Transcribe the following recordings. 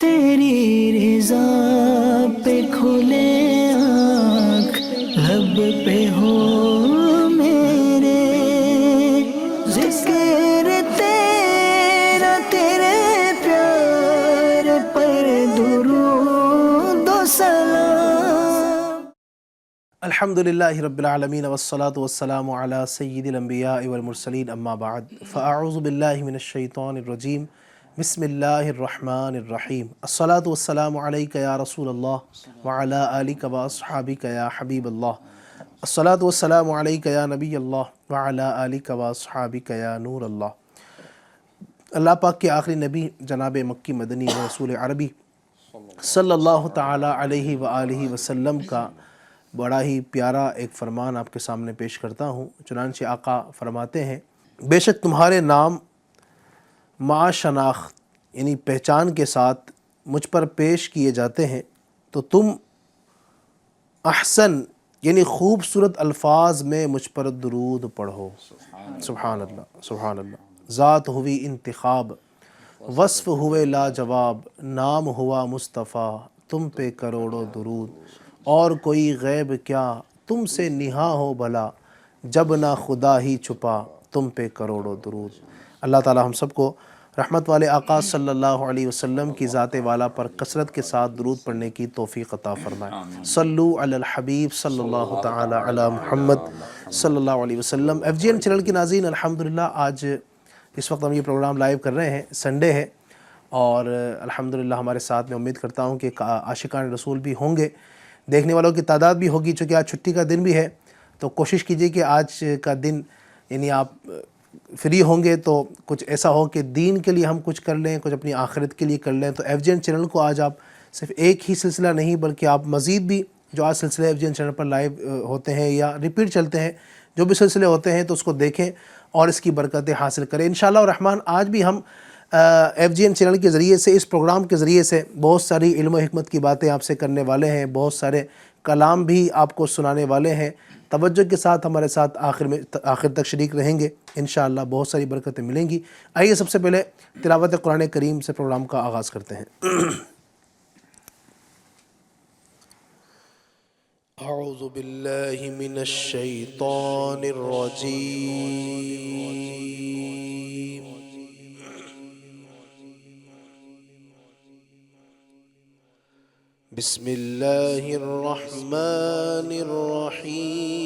تیری رضا پہ کھلے آنکھ لب پہ ہو میرے، ذکر تیرا تیرے پیار پر درود و سلام۔ الحمدللہ رب العالمین والصلاة والسلام علی سید الانبیاء والمرسلین، اما بعد فاعوذ باللہ من الشیطان الرجیم، بسم اللہ الرحمن الرحیم۔ الصلاة والسلام علیک یا رسول اللہ وعلی آلک واصحابک یا حبیب اللہ۔ الصلاة والسلام علیک یا نبی اللہ وعلی آلک واصحابک یا نور اللہ۔ اللہ پاک کے آخری نبی جناب مکی مدنی رسول عربی صلی اللہ تعالی علیہ وآلہ وسلم کا بڑا ہی پیارا ایک فرمان آپ کے سامنے پیش کرتا ہوں۔ چنانچہ آقا فرماتے ہیں، بے شک تمہارے نام مع شناخت یعنی پہچان کے ساتھ مجھ پر پیش کیے جاتے ہیں تو تم احسن یعنی خوبصورت الفاظ میں مجھ پر درود پڑھو۔ سبحان اللہ، سبحان اللہ۔ ذات ہوئی انتخاب، وصف ہوئے لاجواب، نام ہوا مصطفیٰ، تم پہ کروڑوں درود، اور کوئی غیب کیا تم سے نہاں ہو بھلا، جب نہ خدا ہی چھپا تم پہ کروڑوں درود۔ اللہ تعالی ہم سب کو رحمت والے آقا صلی اللہ علیہ وسلم کی ذات والا پر کثرت کے ساتھ درود پڑھنے کی توفیق عطا فرمائے۔ صلو علی الحبیب صلی اللہ تعالی علی محمد صلی اللہ علیہ وسلم۔ ایف جی این چینل کی ناظرین، الحمدللہ آج اس وقت ہم یہ پروگرام لائیو کر رہے ہیں، سنڈے ہے، اور الحمدللہ ہمارے ساتھ میں امید کرتا ہوں کہ عاشقان رسول بھی ہوں گے، دیکھنے والوں کی تعداد بھی ہوگی۔ چونکہ آج چھٹی کا دن بھی ہے تو کوشش کیجئے کہ آج کا دن یعنی آپ فری ہوں گے تو کچھ ایسا ہو کہ دین کے لیے ہم کچھ کر لیں، کچھ اپنی آخرت کے لیے کر لیں۔ تو ایف جی این چینل کو آج آپ صرف ایک ہی سلسلہ نہیں بلکہ آپ مزید بھی جو آج سلسلے ایف جی این چینل پر لائیو ہوتے ہیں یا ریپیٹ چلتے ہیں، جو بھی سلسلے ہوتے ہیں تو اس کو دیکھیں اور اس کی برکتیں حاصل کریں انشاءاللہ الرحمن۔ آج بھی ہم ایف جی این چینل کے ذریعے سے، اس پروگرام کے ذریعے سے بہت ساری علم و حکمت کی باتیں آپ سے کرنے والے ہیں، بہت سارے کلام بھی آپ کو سنانے والے ہیں۔ توجہ کے ساتھ ہمارے ساتھ آخر تک شریک رہیں گے انشاءاللہ، بہت ساری برکتیں ملیں گی۔ آئیے سب سے پہلے تلاوت قرآن کریم سے پروگرام کا آغاز کرتے ہیں۔ اعوذ باللہ من الشیطان الرجیم، بسم اللہ الرحمن الرحیم۔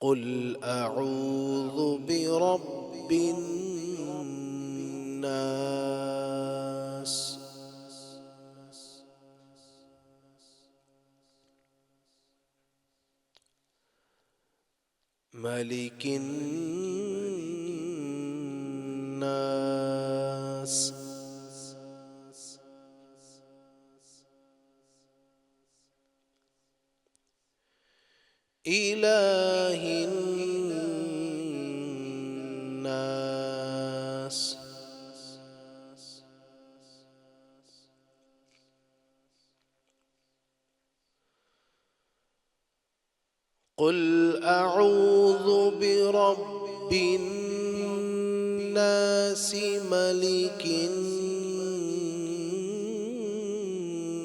قل اعوذ برب الناس، ملک الناس، الہ الناس، قل اعوذ برب الناس، ملک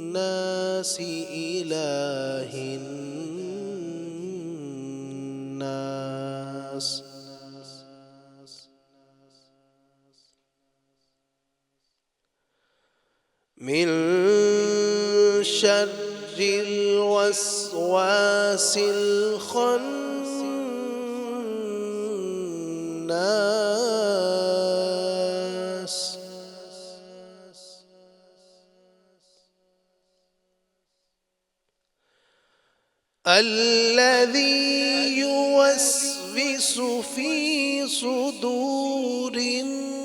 الناس، الہ الناس، من شر الوسواس الخناس، الذي يوسوس في صدور الناس،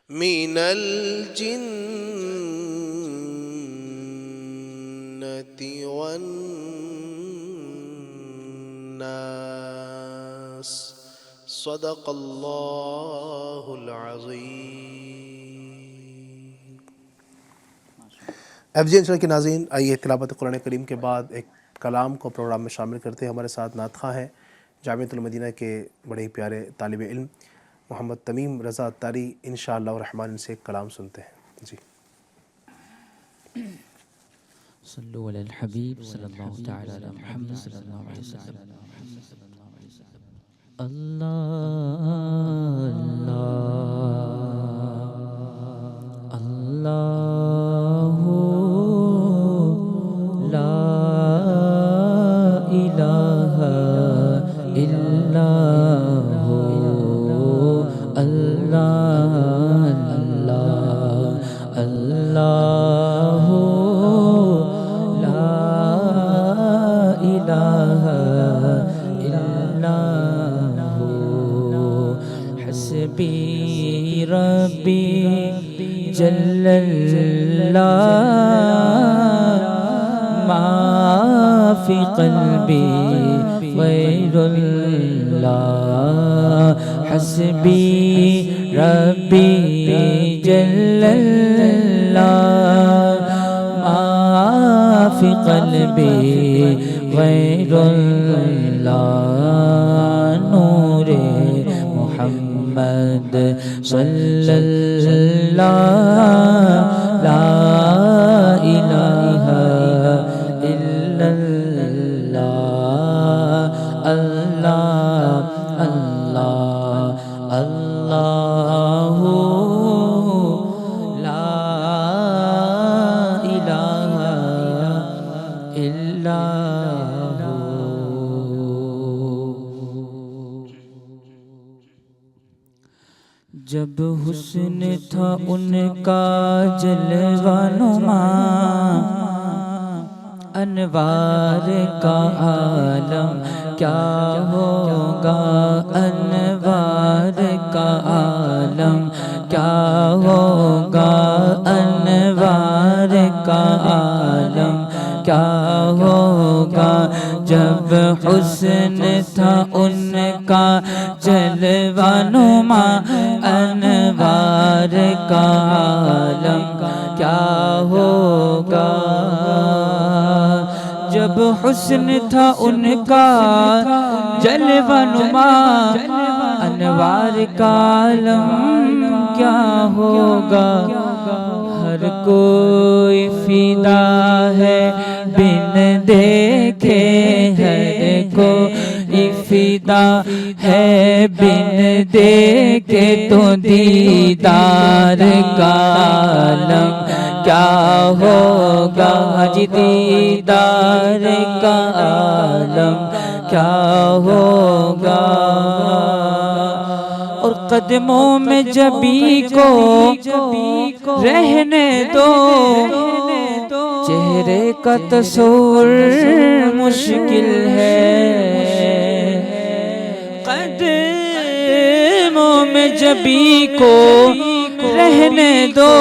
من الجنة والناس۔ صدق اللہ العظیم۔ ایف جی این چینل کے ناظرین، آئیے تلاوت قرآن کریم کے بعد ایک کلام کو پروگرام میں شامل کرتے ہیں۔ ہمارے ساتھ نعت خواں ہیں جامعۃ المدینہ کے بڑے ہی پیارے طالب علم محمد تمیم رضا اتاری، انشاءاللہ الرحمن ان سے ایک کلام سنتے ہیں۔ جی صلو علی الحبیب صلی اللہ تعالی علی محمد صلی اللہ علیہ وسلم۔ اللہ اللہ اللہ لا الہ الا ہو، اللہ اللہ اللہ لا الہ الا ہو، حسبی ربی جل اللہ ما فی قلبی غیر اللہ، حسبی ربی جل اللہ ما فی قلبی غیر اللہ، نور محمد صلی اللہ لا الہ الا اللہ، اللہ اللہ اللہ لا الہ الا جب حسن تھا ان کا جلوہ نما، انوار کا عالم کیا ہوگا، انوار کا عالم کیا ہوگا، انوار کا عالم کیا ہوگا، جب حسن تھا ان کا جلوہ نما، انوار کا عالم کیا ہوگا، جب حسن تھا ان کا جلوہ نما، انوار کا عالم کیا ہوگا، ہر کوئی فدا ہے بن دیکھے، ہر کوئی فدا ہے بن دیکھے، تو دیدار کا عالم کیا ہوگا، جی دیدار کا عالم کیا ہوگا، اور قدموں میں جبی کو رہنے دو، چہرے کا تصور مشکل ہے، قدموں میں جبی کو رہنے دو،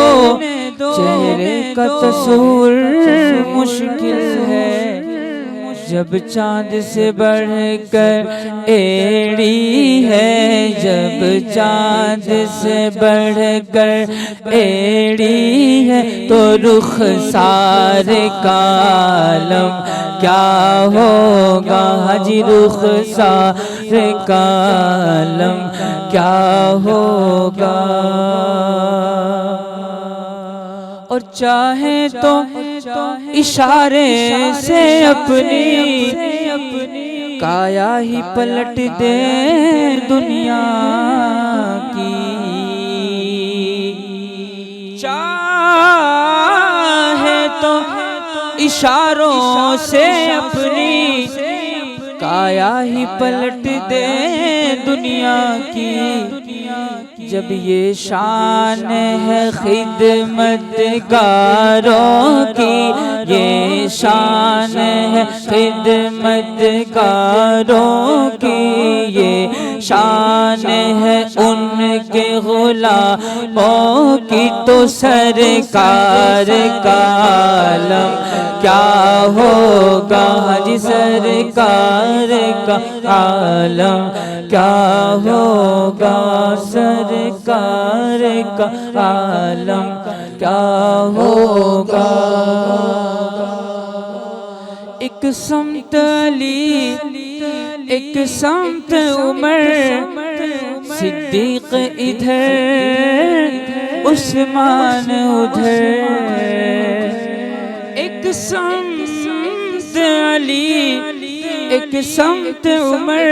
چہرے کا تصور مشکل ہے، جب چاند سے بڑھ کر ایڑی ہے، جب چاند سے بڑھ کر ایڑی ہے، تو رخسار کا عالم کیا ہوگا، حجی رخسار کا عالم کیا ہوگا، اور چاہے تو اشارے سے اپنی کایا ہی پلٹ دے دنیا کی، چاہے تو اشاروں سے اپنی کایا ہی پلٹ دے دنیا کی، جب یہ شان ہے خدمت گاروں کی، یہ شان ہے خدمت گاروں کی، یہ شان ہے ان کے غلاموں کی، تو سرکار کا عالم کیا ہوگا، جی سرکار کا عالم کیا ہوگا سرکار کا عالم کیا ہوگا. ایک سمت علی ایک سمت عمر صدیق ادھر عثمان ادھر. ایک سمت علی ایک سمت عمر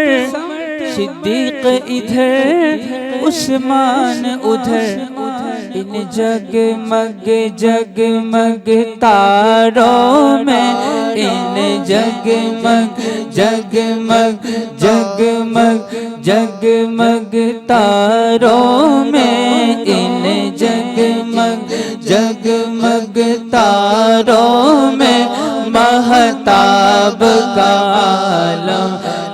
صدیق ادھر عثمان ادھر. ان جگمگ جگمگ تاروں میں ان جگمگ جگمگ جگمگ جگمگ تاروں میں ان جگمگ جگمگ تاروں میں مہتاب کا عالم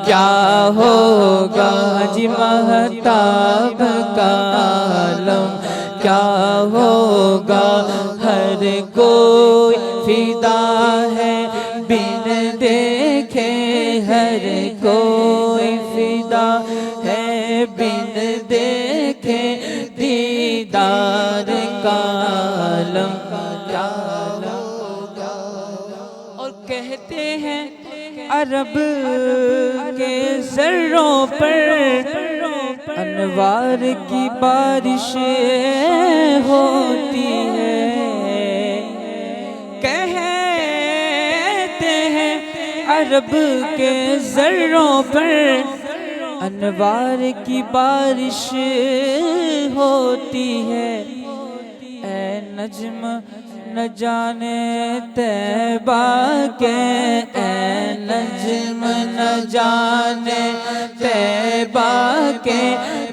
کیا ہوگا جی. مہتاب کا عالم کیا ہوگا. ہر کوئی فدا ہے بن دیکھے ہر کوئی فدا ہے بن دیکھے دیدار کا عالم کیا ہوگا. اور کہتے ہیں عرب کے ذروں پر انوار کی بارش ہوتی ہے. کہتے ہیں عرب کے ذروں پر انوار کی بارش ہوتی ہے. اے نجم نہ جانے طیبہ کے اے نجم نہ جانے طیبہ کے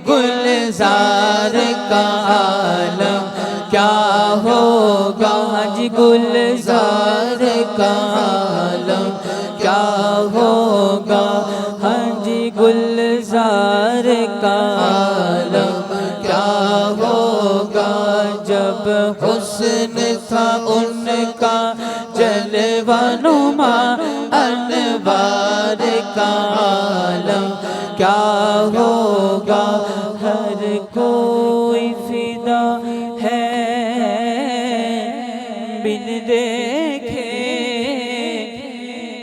گلزار کا عالم کیا ہوگا جی. گلزار کا عالم کیا ہوگا ہاں جی. گلزار کا عالم کیا ہوگا. جب حسن تھا ان کا جلوہ نما انوار کا عالم کیا ہوگا. ہر کوئی فدا ہے بن دیکھے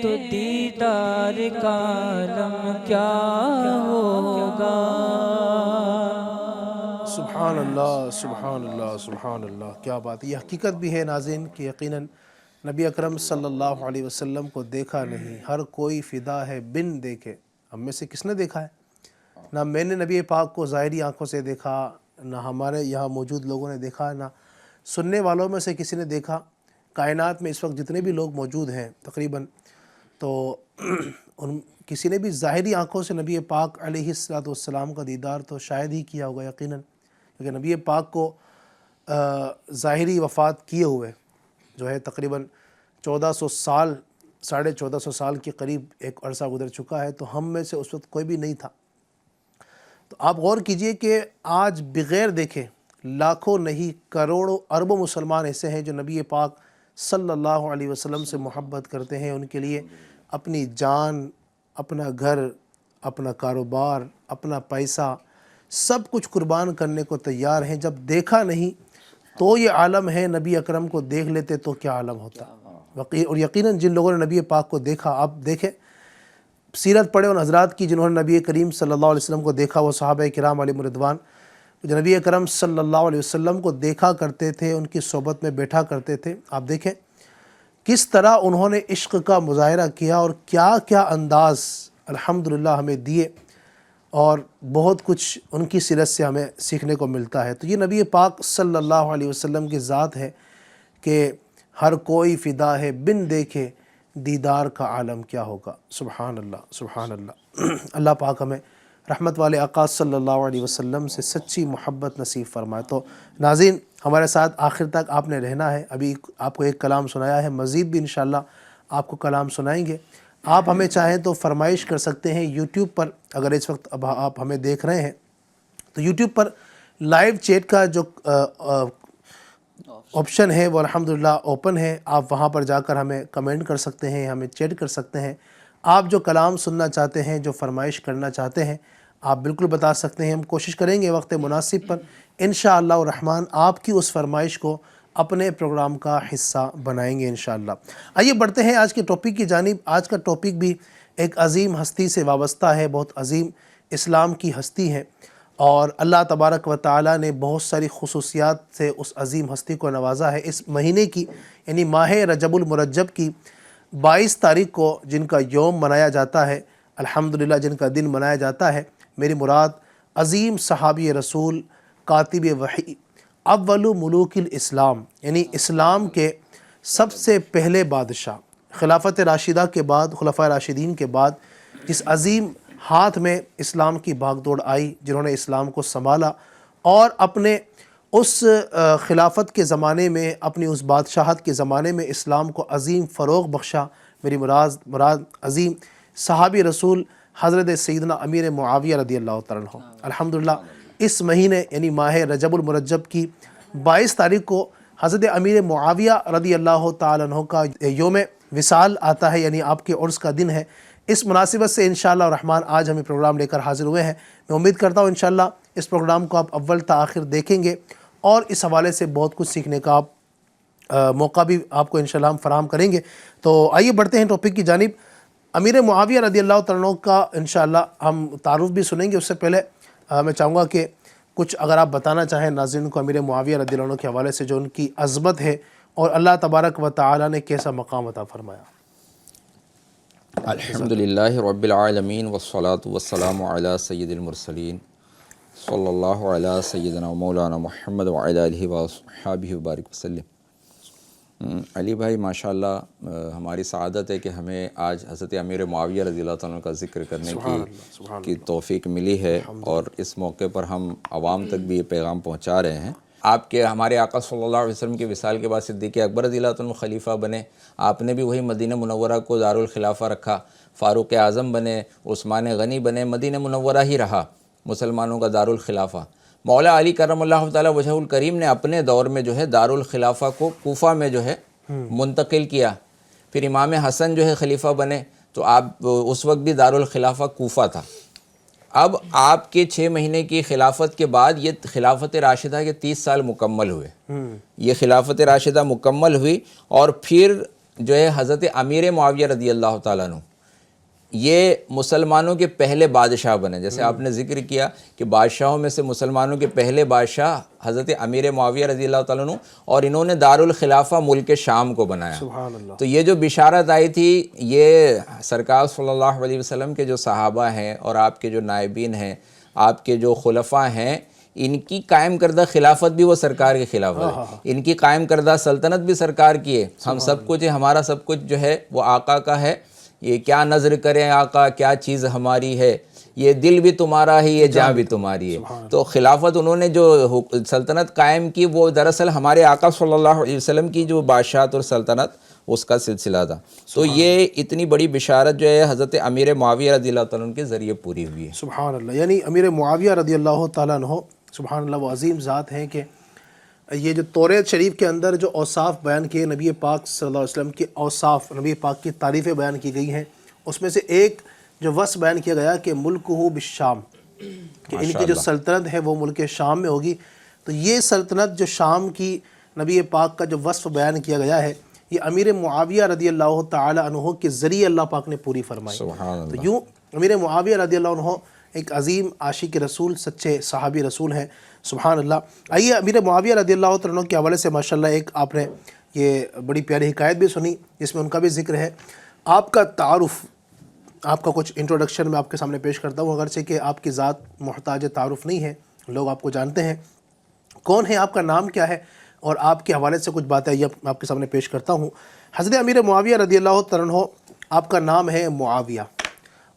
تو دیدار کا عالم کیا ہوگا. سبحان اللہ سبحان اللہ سبحان اللہ. کیا بات ہے. یہ حقیقت بھی ہے ناظرین کہ یقیناً نبی اکرم صلی اللہ علیہ وسلم کو دیکھا نہیں. ہر کوئی فدا ہے بن دیکھے. ہم میں سے کس نے دیکھا ہے؟ نہ میں نے نبی پاک کو ظاہری آنکھوں سے دیکھا, نہ ہمارے یہاں موجود لوگوں نے دیکھا, نہ سننے والوں میں سے کسی نے دیکھا. کائنات میں اس وقت جتنے بھی لوگ موجود ہیں تقریباً, تو ان کسی نے بھی ظاہری آنکھوں سے نبی پاک علیہ السلام کا دیدار تو شاید ہی کیا ہوگا یقیناً, کیونکہ نبی پاک کو ظاہری وفات کیے ہوئے جو ہے تقریباً 1400 سال 1450 سال کے قریب ایک عرصہ گزر چکا ہے. تو ہم میں سے اس وقت کوئی بھی نہیں تھا. تو آپ غور کیجئے کہ آج بغیر دیکھے لاکھوں نہیں کروڑوں اربوں مسلمان ایسے ہیں جو نبی پاک صلی اللہ علیہ وسلم سے محبت کرتے ہیں. ان کے لیے اپنی جان, اپنا گھر, اپنا کاروبار, اپنا پیسہ سب کچھ قربان کرنے کو تیار ہیں. جب دیکھا نہیں تو یہ عالم ہے, نبی اکرم کو دیکھ لیتے تو کیا عالم ہوتا. اور یقیناً جن لوگوں نے نبی پاک کو دیکھا, آپ دیکھیں سیرت پڑھے ان حضرات کی جنہوں نے نبی کریم صلی اللہ علیہ وسلم کو دیکھا. وہ صحابہ کرام علیہم رضوان جو نبی اکرم صلی اللہ علیہ وسلم کو دیکھا کرتے تھے, ان کی صحبت میں بیٹھا کرتے تھے. آپ دیکھیں کس طرح انہوں نے عشق کا مظاہرہ کیا اور کیا کیا انداز الحمدللہ ہمیں دیے, اور بہت کچھ ان کی سیرت سے ہمیں سیکھنے کو ملتا ہے. تو یہ نبی پاک صلی اللہ علیہ وسلم کی ذات ہے کہ ہر کوئی فدا ہے بن دیکھے دیدار کا عالم کیا ہوگا. سبحان اللہ سبحان اللہ. اللہ پاک ہمیں رحمت والے آقا صلی اللہ علیہ وسلم سے سچی محبت نصیب فرمائے. تو ناظرین ہمارے ساتھ آخر تک آپ نے رہنا ہے. ابھی آپ کو ایک کلام سنایا ہے, مزید بھی انشاءاللہ آپ کو کلام سنائیں گے. آپ ہمیں چاہیں تو فرمائش کر سکتے ہیں یوٹیوب پر. اگر اس وقت اب آپ ہمیں دیکھ رہے ہیں تو یوٹیوب پر لائیو چیٹ کا جو آپشن ہے وہ الحمدللہ اوپن ہے. آپ وہاں پر جا کر ہمیں کمنٹ کر سکتے ہیں, ہمیں چیٹ کر سکتے ہیں. آپ جو کلام سننا چاہتے ہیں, جو فرمائش کرنا چاہتے ہیں, آپ بالکل بتا سکتے ہیں، ہم کوشش کریں گے وقت مناسب پر انشاءاللہ الرحمن آپ کی اس فرمائش کو اپنے پروگرام کا حصہ بنائیں گے انشاءاللہ۔ آئیے بڑھتے ہیں آج کے ٹاپک کی جانب۔ آج کا ٹاپک بھی ایک عظیم ہستی سے وابستہ ہے، بہت عظیم اسلام کی ہستی ہے، اور اللہ تبارک و تعالیٰ نے بہت ساری خصوصیات سے اس عظیم ہستی کو نوازا ہے۔ اس مہینے کی یعنی ماہ رجب المرجب کی 22 تاریخ کو جن کا یوم منایا جاتا ہے، الحمدللہ جن کا دن منایا جاتا ہے، میری مراد عظیم صحابی رسول کاتب وحی اول ملوک الاسلام یعنی اسلام کے سب سے پہلے بادشاہ، خلافت راشدہ کے بعد، خلفائے راشدین کے بعد جس عظیم ہاتھ میں اسلام کی بھاگ دوڑ آئی، جنہوں نے اسلام کو سنبھالا اور اپنے اس خلافت کے زمانے میں، اپنی اس بادشاہت کے زمانے میں اسلام کو عظیم فروغ بخشا، میری مراد عظیم صحابی رسول حضرت سیدنا امیر معاویہ رضی اللہ تعالیٰ عنہ۔ الحمدللہ اس مہینے یعنی ماہ رجب المرجب کی 22 تاریخ کو حضرت امیر معاویہ رضی اللہ تعالیٰ عنہ کا یوم وصال آتا ہے، یعنی آپ کے عرس کا دن ہے۔ اس مناسبت سے انشاءاللہ الرحمن آج ہمیں پروگرام لے کر حاضر ہوئے ہیں۔ میں امید کرتا ہوں انشاءاللہ اس پروگرام کو آپ اول تا آخر دیکھیں گے اور اس حوالے سے بہت کچھ سیکھنے کا موقع بھی آپ کو انشاءاللہ ہم فراہم کریں گے۔ تو آئیے بڑھتے ہیں ٹاپک کی جانب۔ امیر معاویہ رضی اللہ تعالیٰ عنہ کا انشاءاللہ ہم تعارف بھی سنیں گے، اس سے پہلے میں چاہوں گا کہ کچھ اگر آپ بتانا چاہیں ناظرین کو امیر معاویہ رضی اللہ عنہ کے حوالے سے، جو ان کی عظمت ہے اور اللہ تبارک و تعالیٰ نے کیسا مقام عطا فرمایا۔ الحمدللہ رب العالمین والصلاة والسلام علی سید المرسلین صلی اللہ علی سیدنا و مولانا محمد وعلی آلہ وصحبہ وبارک وسلم۔ علی بھائی ماشاءاللہ ہماری سعادت ہے کہ ہمیں آج حضرت امیر معاویہ رضی اللہ تعالیٰ کا ذکر کرنے کی توفیق ملی ہے، اور اس موقع پر ہم عوام تک بھی یہ پیغام پہنچا رہے ہیں۔ آپ کے ہمارے آقا صلی اللہ علیہ وسلم کے وصال کے بعد صدیق اکبر رضی اللہ عنہ خلیفہ بنے، آپ نے بھی وہی مدینہ منورہ کو دارالخلافہ رکھا، فاروق اعظم بنے، عثمان غنی بنے، مدینہ منورہ ہی رہا مسلمانوں کا دارالخلافہ۔ مولا علی کرم اللہ تعالیٰ وجہ الکریم نے اپنے دور میں جو ہے دارالخلافہ کو کوفہ میں جو ہے منتقل کیا، پھر امام حسن جو ہے خلیفہ بنے تو آپ اس وقت بھی دارالخلافہ کوفہ تھا۔ اب آپ کے 6 مہینے کی خلافت کے بعد یہ خلافت راشدہ کے 30 سال مکمل ہوئے، یہ خلافت راشدہ مکمل ہوئی، اور پھر جو ہے حضرت امیر معاویہ رضی اللہ تعالیٰ عنہ یہ مسلمانوں کے پہلے بادشاہ بنے۔ جیسے آپ نے ذکر کیا کہ بادشاہوں میں سے مسلمانوں کے پہلے بادشاہ حضرت امیر معاویہ رضی اللہ تعالیٰ عنہ، اور انہوں نے دارالخلافہ ملک شام کو بنایا۔ سبحان اللہ۔ تو یہ جو بشارت آئی تھی، یہ سرکار صلی اللہ علیہ وسلم کے جو صحابہ ہیں اور آپ کے جو نائبین ہیں، آپ کے جو خلفاء ہیں، ان کی قائم کردہ خلافت بھی وہ سرکار کی خلافت ہے، ان کی قائم کردہ سلطنت بھی سرکار کی ہے۔ ہم سب کچھ ہے، ہمارا سب کچھ جو ہے وہ آقا کا ہے۔ یہ کیا نظر کریں آقا، کیا چیز ہماری ہے، یہ دل بھی تمہارا ہی، یہ جاں بھی تمہاری ہے۔ تو خلافت انہوں نے جو سلطنت قائم کی، وہ دراصل ہمارے آقا صلی اللہ علیہ وسلم کی جو بادشاہت اور سلطنت اس کا سلسلہ تھا۔ تو یہ اتنی بڑی بشارت جو ہے حضرت امیر معاویہ رضی اللہ تعالیٰ عنہ کے ذریعے پوری ہوئی ہے۔ سبحان اللہ۔ یعنی امیر معاویہ رضی اللہ تعالیٰ عنہ سبحان اللہ وہ عظیم ذات ہیں کہ یہ جو توریت شریف کے اندر جو اوصاف بیان کیے نبی پاک صلی اللہ علیہ وسلم کے اوصاف، نبی پاک کی تعریفیں بیان کی گئی ہیں، اس میں سے ایک جو وصف بیان کیا گیا کہ ملکہ بالشام، کہ ان کی جو سلطنت ہے وہ ملک شام میں ہوگی۔ تو یہ سلطنت جو شام کی نبی پاک کا جو وصف بیان کیا گیا ہے، یہ امیر معاویہ رضی اللہ تعالی عنہ کے ذریعے اللہ پاک نے پوری فرمائی۔ تو یوں امیر معاویہ رضی اللہ عنہ ایک عظیم عاشق رسول، سچے صحابی رسول ہیں، سبحان اللہ۔ آئیے امیر معاویہ رضی اللہ عنہ کے حوالے سے ماشاءاللہ ایک آپ نے یہ بڑی پیاری حکایت بھی سنی جس میں ان کا بھی ذکر ہے۔ آپ کا تعارف، آپ کا کچھ انٹروڈکشن میں آپ کے سامنے پیش کرتا ہوں، اگرچہ کہ آپ کی ذات محتاج تعارف نہیں ہے، لوگ آپ کو جانتے ہیں۔ کون ہے، آپ کا نام کیا ہے، اور آپ کے حوالے سے کچھ باتیں یہ آپ کے سامنے پیش کرتا ہوں۔ حضرت امیر معاویہ رضی اللہ تعالیٰ عنہ، آپ کا نام ہے معاویہ،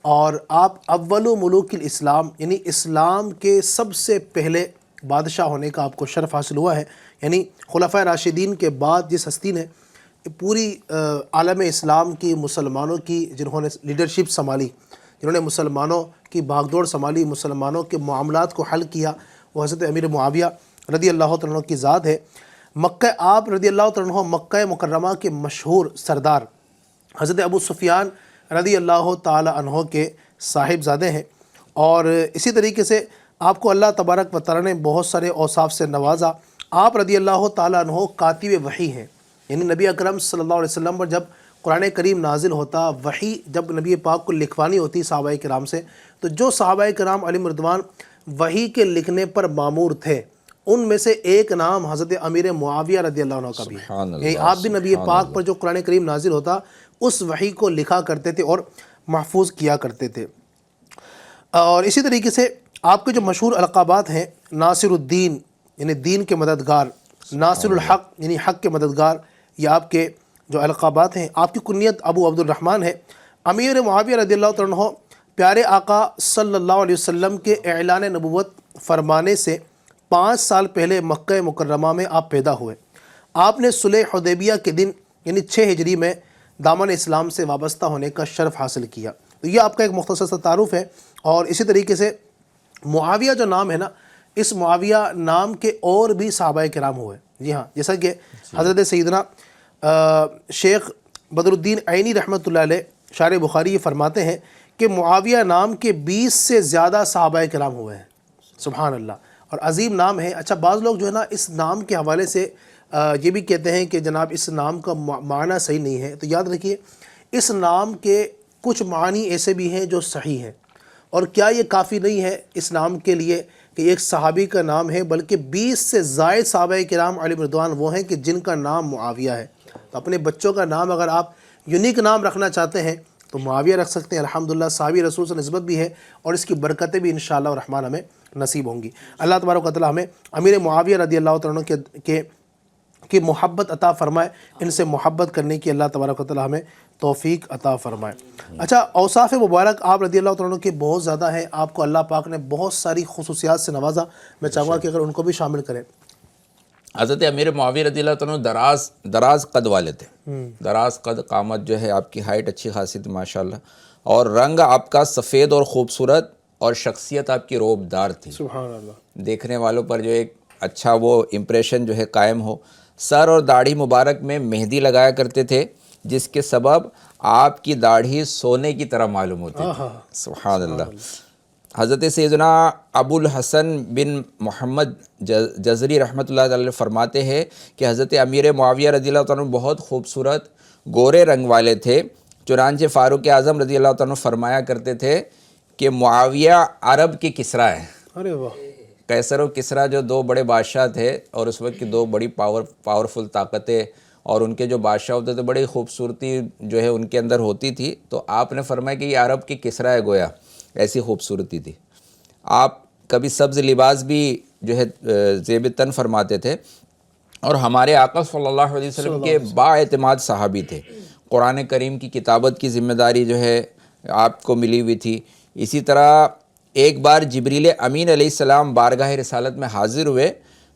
اور آپ اول ملوک الاسلام یعنی اسلام کے سب سے پہلے بادشاہ ہونے کا آپ کو شرف حاصل ہوا ہے۔ یعنی خلفائے راشدین کے بعد جس ہستی نے پوری عالم اسلام کی، مسلمانوں کی، جنہوں نے لیڈرشپ سنبھالی، جنہوں نے مسلمانوں کی بھاگ دوڑ سنبھالی، مسلمانوں کے معاملات کو حل کیا، وہ حضرت امیر معاویہ رضی اللہ تعالیٰ عنہ کی ذات ہے۔ مکہ آپ رضی اللہ تعالیٰ عنہ مکہ مکرمہ کے مشہور سردار حضرت ابو سفیان رضی اللہ تعالیٰ عنہ کے صاحب زادے ہیں، اور اسی طریقے سے آپ کو اللہ تبارک و تعالیٰ نے بہت سارے اوصاف سے نوازا. آپ رضی اللہ تعالیٰ عنہ کاتب وحی ہیں، یعنی نبی اکرم صلی اللہ علیہ وسلم پر جب قرآن کریم نازل ہوتا، وحی جب نبی پاک کو لکھوانی ہوتی صحابہ کرام سے، تو جو صحابہ کرام علیہم رضوان وحی کے لکھنے پر مامور تھے، ان میں سے ایک نام حضرت امیر معاویہ رضی اللہ عنہ کا بھی ہے. یعنی آپ بھی نبی پاک پر جو قرآن کریم نازل ہوتا اس وحی کو لکھا کرتے تھے اور محفوظ کیا کرتے تھے. اور اسی طریقے سے آپ کے جو مشہور القابات ہیں، ناصر الدین یعنی دین کے مددگار، ناصر الحق یعنی حق کے مددگار، یہ آپ کے جو القابات ہیں. آپ کی کنیت ابو عبد الرحمن ہے. امیر معاویہ رضی اللہ تعالیٰ عنہ پیارے آقا صلی اللہ علیہ وسلم کے اعلان نبوت فرمانے سے 5 سال پہلے مکہ مکرمہ میں آپ پیدا ہوئے. آپ نے صلح حدیبیہ کے دن یعنی 6 ہجری میں دامن اسلام سے وابستہ ہونے کا شرف حاصل کیا. تو یہ آپ کا ایک مختصر سا تعارف ہے. اور اسی طریقے سے معاویہ جو نام ہے نا، اس معاویہ نام کے اور بھی صحابہ کرام ہوئے. جی ہاں، جیسا کہ حضرت سیدنا شیخ بدر الدین عینی رحمۃ اللہ علیہ شارح بخاری یہ فرماتے ہیں کہ معاویہ نام کے 20 سے زیادہ صحابہ کرام ہوئے ہیں. سبحان اللہ. اور عظیم نام ہے. اچھا، بعض لوگ جو ہے نا اس نام کے حوالے سے یہ بھی کہتے ہیں کہ جناب اس نام کا معنی صحیح نہیں ہے. تو یاد رکھیے، اس نام کے کچھ معنی ایسے بھی ہیں جو صحیح ہیں. اور کیا یہ کافی نہیں ہے اس نام کے لیے کہ ایک صحابی کا نام ہے، بلکہ 20 سے زائد صحابہ کرام علیہ رضوان وہ ہیں کہ جن کا نام معاویہ ہے. تو اپنے بچوں کا نام اگر آپ یونیک نام رکھنا چاہتے ہیں تو معاویہ رکھ سکتے ہیں. الحمدللہ صحابی رسول سے نسبت بھی ہے اور اس کی برکتیں بھی انشاءاللہ الرحمن ہمیں نصیب ہوں گی. اللہ تبارک و تعالیٰ ہمیں امیر معاویہ رضی اللہ تعالیٰ عنہ کی محبت عطا فرمائے، ان سے محبت کرنے کی اللہ تبارک و تعالیٰ ہمیں توفیق عطا فرمائے. اچھا، اوصاف مبارک آپ رضی اللہ تعالیٰ عنہ کے بہت زیادہ ہیں. آپ کو اللہ پاک نے بہت ساری خصوصیات سے نوازا. میں چاہوں گا کہ اگر ان کو بھی شامل کریں. حضرت امیر معاویہ رضی اللہ تعالیٰ عنہ دراز قد والے تھے. دراز قد، قامت جو ہے آپ کی ہائٹ اچھی خاصی تھی ماشاءاللہ، اور رنگ آپ کا سفید اور خوبصورت، اور شخصیت آپ کی روبدار تھی. سبحان اللہ. دیکھنے والوں پر جو ایک اچھا وہ امپریشن جو ہے قائم ہو. سر اور داڑھی مبارک میں مہندی لگایا کرتے تھے، جس کے سبب آپ کی داڑھی سونے کی طرح معلوم ہوتی تھی. سبحان اللہ. حضرت سیدنا ابو الحسن بن محمد جزری رحمۃ اللہ علیہ فرماتے ہیں کہ حضرت امیر معاویہ رضی اللہ عنہ بہت خوبصورت گورے رنگ والے تھے. چنانچہ فاروق اعظم رضی اللہ عنہ فرمایا کرتے تھے کہ معاویہ عرب کے کسریٰ ہے. ارے واہ. قیصر و کسریٰ جو 2 بڑے بادشاہ تھے، اور اس وقت کی 2 بڑی پاورفل طاقتیں، اور ان کے جو بادشاہ ہوتے تھے بڑی خوبصورتی جو ہے ان کے اندر ہوتی تھی. تو آپ نے فرمایا کہ یہ عرب کی کسریٰ ہے، گویا ایسی خوبصورتی تھی. آپ کبھی سبز لباس بھی جو ہے زیب تن فرماتے تھے. اور ہمارے آقا صلی اللہ علیہ وسلم کے بااعتماد صحابی تھے. قرآن کریم کی کتابت کی ذمہ داری جو ہے آپ کو ملی ہوئی تھی. اسی طرح ایک بار جبریل امین علیہ السلام بارگاہ رسالت میں حاضر ہوئے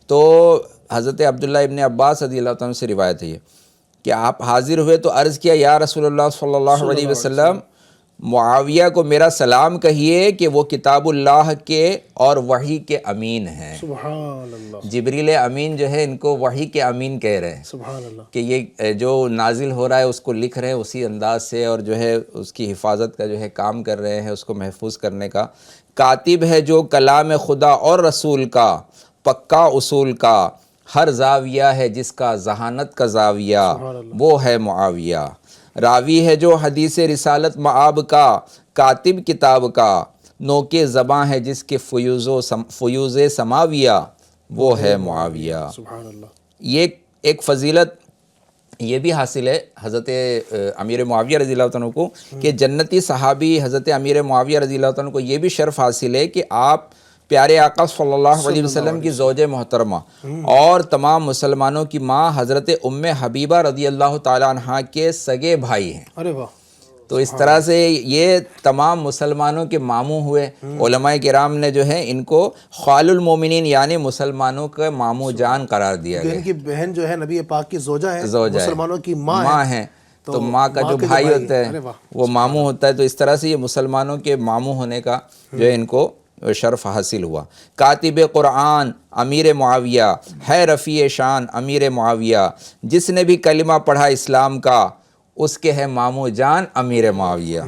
تو حضرت عبداللہ ابن عباس رضی اللہ عنہ سے روایت ہے کہ آپ حاضر ہوئے تو عرض کیا، یا رسول اللہ صلی اللہ علیہ وسلم، معاویہ کو میرا سلام کہیے کہ وہ کتاب اللہ کے اور وحی کے امین ہیں. سبحان اللہ. جبریل امین جو ہے ان کو وحی کے امین کہہ رہے ہیں. سبحان اللہ. کہ یہ جو نازل ہو رہا ہے اس کو لکھ رہے ہیں اسی انداز سے، اور جو ہے اس کی حفاظت کا جو ہے کام کر رہے ہیں، اس کو محفوظ کرنے کا. کاتب ہے جو کلام خدا اور رسول کا، پکا اصول کا، ہر زاویہ ہے جس کا ذہانت کا زاویہ، وہ ہے معاویہ. راوی ہے جو حدیث رسالت معاب کا، کاتب کتاب کا، نوکے زباں ہے جس کے فیوز سماویہ، وہ ہے معاویہ. سبحان اللہ. یہ ایک فضیلت یہ بھی حاصل ہے حضرت امیر معاویہ رضی اللہ عنہ کو کہ جنتی صحابی حضرت امیر معاویہ رضی اللہ عنہ کو یہ بھی شرف حاصل ہے کہ آپ پیارے آقا صلی اللہ علیہ وسلم کی زوج محترمہ اور تمام مسلمانوں کی ماں حضرت ام حبیبہ رضی اللہ تعالی عنہا کے سگے بھائی ہیں. ارے واہ. تو اس طرح سے یہ تمام مسلمانوں کے ماموں ہوئے. علماء کرام نے جو ہے ان کو خال المومنین یعنی مسلمانوں کے ماموں جان قرار دیا گیا. ان کی بہن جو ہے نبی پاک کی زوجہ ہے، زوجہ مسلمانوں کی ماں ہے. تو ماں کا جو بھائی ہوتا ہے وہ ماموں ہوتا ہے. تو اس طرح سے یہ مسلمانوں کے ماموں ہونے کا جو ہے ان کو شرف حاصل ہوا. کاتب قرآن امیر معاویہ ہے، رفیع شان امیر معاویہ، جس نے بھی کلمہ پڑھا اسلام کا اس کے ہے ماموں جان امیر معاویہ.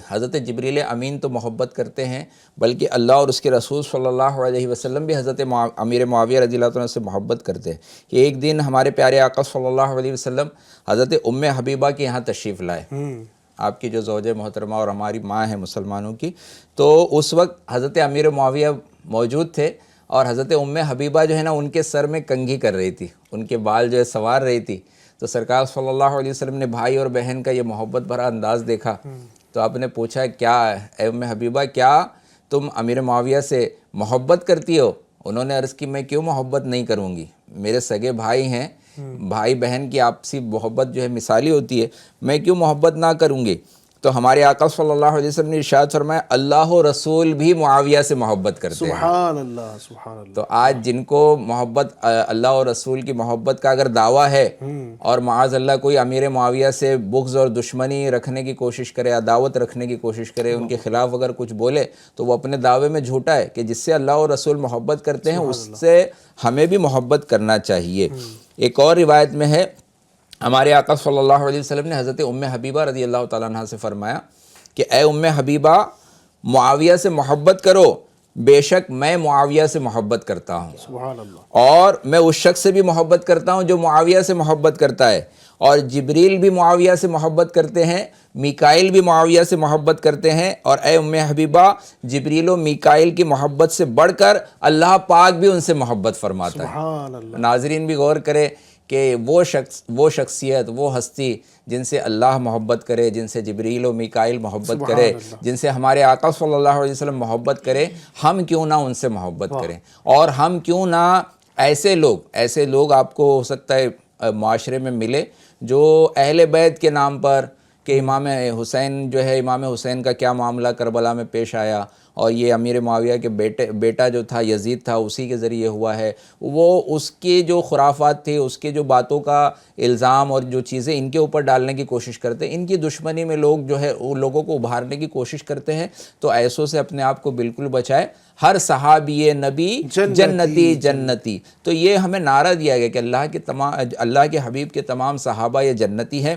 حضرت جبریل امین تو محبت کرتے ہیں، بلکہ اللہ اور اس کے رسول صلی اللہ علیہ وسلم بھی حضرت امیر معاویہ رضی اللہ عنہ سے محبت کرتے ہیں کہ ایک دن ہمارے پیارے آقا صلی اللہ علیہ وسلم حضرت ام حبیبہ کے یہاں تشریف لائے، آپ کی جو زوجہ محترمہ اور ہماری ماں ہے مسلمانوں کی، تو اس وقت حضرت امیر معاویہ موجود تھے، اور حضرت ام حبیبہ جو ہے نا ان کے سر میں کنگھی کر رہی تھی، ان کے بال جو ہے سنوار رہی تھی، تو سرکار صلی اللہ علیہ وسلم نے بھائی اور بہن کا یہ محبت بھرا انداز دیکھا، تو آپ نے پوچھا کیا اے ام حبیبہ، کیا تم امیر معاویہ سے محبت کرتی ہو؟ انہوں نے عرض کی میں کیوں محبت نہیں کروں گی، میرے سگے بھائی ہیں، بھائی بہن کی آپسی محبت جو ہے مثالی ہوتی ہے، میں کیوں محبت نہ کروں گی؟ تو ہمارے آقا صلی اللہ علیہ وسلم نے ارشاد فرمایا اللہ و رسول بھی معاویہ سے محبت کرتے ہیں۔ سبحان اللہ، سبحان اللہ۔ تو آج جن کو محبت اللہ اور رسول کی محبت کا اگر دعویٰ ہے اور معاذ اللہ کوئی امیر معاویہ سے بغض اور دشمنی رکھنے کی کوشش کرے، عداوت رکھنے کی کوشش کرے، ان کے خلاف اگر کچھ بولے تو وہ اپنے دعوے میں جھوٹا ہے کہ جس سے اللہ اور رسول محبت کرتے ہیں اس سے ہمیں بھی محبت کرنا چاہیے۔ ایک اور روایت میں ہے ہمارے آقا صلی اللہ علیہ وسلم نے حضرت ام حبیبہ رضی اللہ تعالیٰ عنہ سے فرمایا کہ اے ام حبیبہ معاویہ سے محبت کرو، بے شک میں معاویہ سے محبت کرتا ہوں، سبحان اللہ، اور میں اس شخص سے بھی محبت کرتا ہوں جو معاویہ سے محبت کرتا ہے، اور جبریل بھی معاویہ سے محبت کرتے ہیں، میکائیل بھی معاویہ سے محبت کرتے ہیں، اور اے ام حبیبہ جبریل و میکائیل کی محبت سے بڑھ کر اللہ پاک بھی ان سے محبت فرماتا ہے۔ سبحان اللہ۔ ناظرین بھی غور کرے کہ وہ شخصیت، وہ ہستی جن سے اللہ محبت کرے، جن سے جبریل و میکائیل محبت کرے، جن سے ہمارے آقا صلی اللہ علیہ وسلم محبت کرے، ہم کیوں نہ ان سے محبت کریں، اور ہم کیوں نہ ایسے لوگ آپ کو ہو سکتا ہے معاشرے میں ملے جو اہل بیت کے نام پر کہ امام حسین جو ہے، امام حسین کا کیا معاملہ کربلا میں پیش آیا، اور یہ امیر معاویہ کے بیٹا جو تھا یزید تھا اسی کے ذریعے ہوا ہے، وہ اس کی جو خرافات تھی، اس کے جو باتوں کا الزام اور جو چیزیں ان کے اوپر ڈالنے کی کوشش کرتے ہیں، ان کی دشمنی میں لوگ جو ہے وہ لوگوں کو ابھارنے کی کوشش کرتے ہیں، تو ایسوں سے اپنے آپ کو بالکل بچائے۔ ہر صحابی نبی جنتی جنتی، تو یہ ہمیں نعرہ دیا گیا کہ اللہ کے حبیب کے تمام صحابہ یہ جنتی ہیں،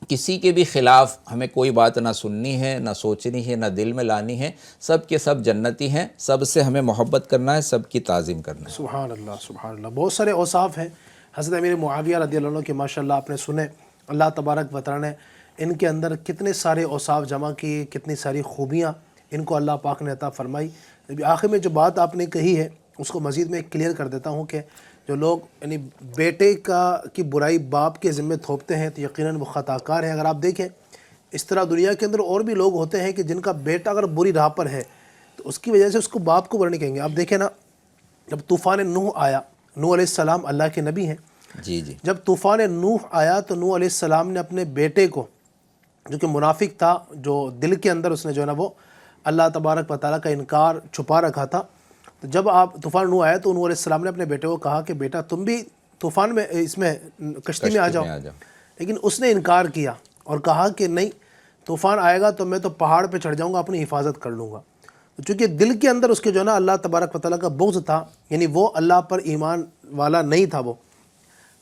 کسی کے بھی خلاف ہمیں کوئی بات نہ سننی ہے، نہ سوچنی ہے، نہ دل میں لانی ہے، سب کے سب جنتی ہیں، سب سے ہمیں محبت کرنا ہے، سب کی تعظیم کرنا ہے۔ سبحان اللہ، سبحان اللہ۔ بہت سارے اوصاف ہیں حضرت امیر معاویہ رضی اللہ عنہ کے، ماشاءاللہ آپ نے سنے، اللہ تبارک و تعالیٰ نے ان کے اندر کتنے سارے اوصاف جمع کیے، کتنی ساری خوبیاں ان کو اللہ پاک نے عطا فرمائی۔ آخر میں جو بات آپ نے کہی ہے اس کو مزید میں کلیئر کر دیتا ہوں کہ جو لوگ یعنی بیٹے کی برائی باپ کے ذمے تھوپتے ہیں تو یقیناً وہ خطا کار ہیں۔ اگر آپ دیکھیں اس طرح دنیا کے اندر اور بھی لوگ ہوتے ہیں کہ جن کا بیٹا اگر بری راہ پر ہے تو اس کی وجہ سے اس کو باپ کو برا نہیں کہیں گے۔ آپ دیکھیں نا، جب طوفان نوح آیا، نوح علیہ السلام اللہ کے نبی ہیں، جی جب طوفان نوح آیا تو نوح علیہ السلام نے اپنے بیٹے کو، جو کہ منافق تھا، جو دل کے اندر اس نے جو ہے نا وہ اللہ تبارک و تعالیٰ کا انکار چھپا رکھا تھا، تو جب طوفان نوح آیا تو نوح علیہ السلام نے اپنے بیٹے کو کہا کہ بیٹا تم بھی طوفان میں اس میں کشتی میں آ جاؤ، لیکن اس نے انکار کیا اور کہا کہ نہیں، طوفان آئے گا تو میں تو پہاڑ پہ چڑھ جاؤں گا، اپنی حفاظت کر لوں گا۔ چونکہ دل کے اندر اس کے جو ہے نا اللہ تبارک و تعالیٰ کا بغض تھا، یعنی وہ اللہ پر ایمان والا نہیں تھا وہ،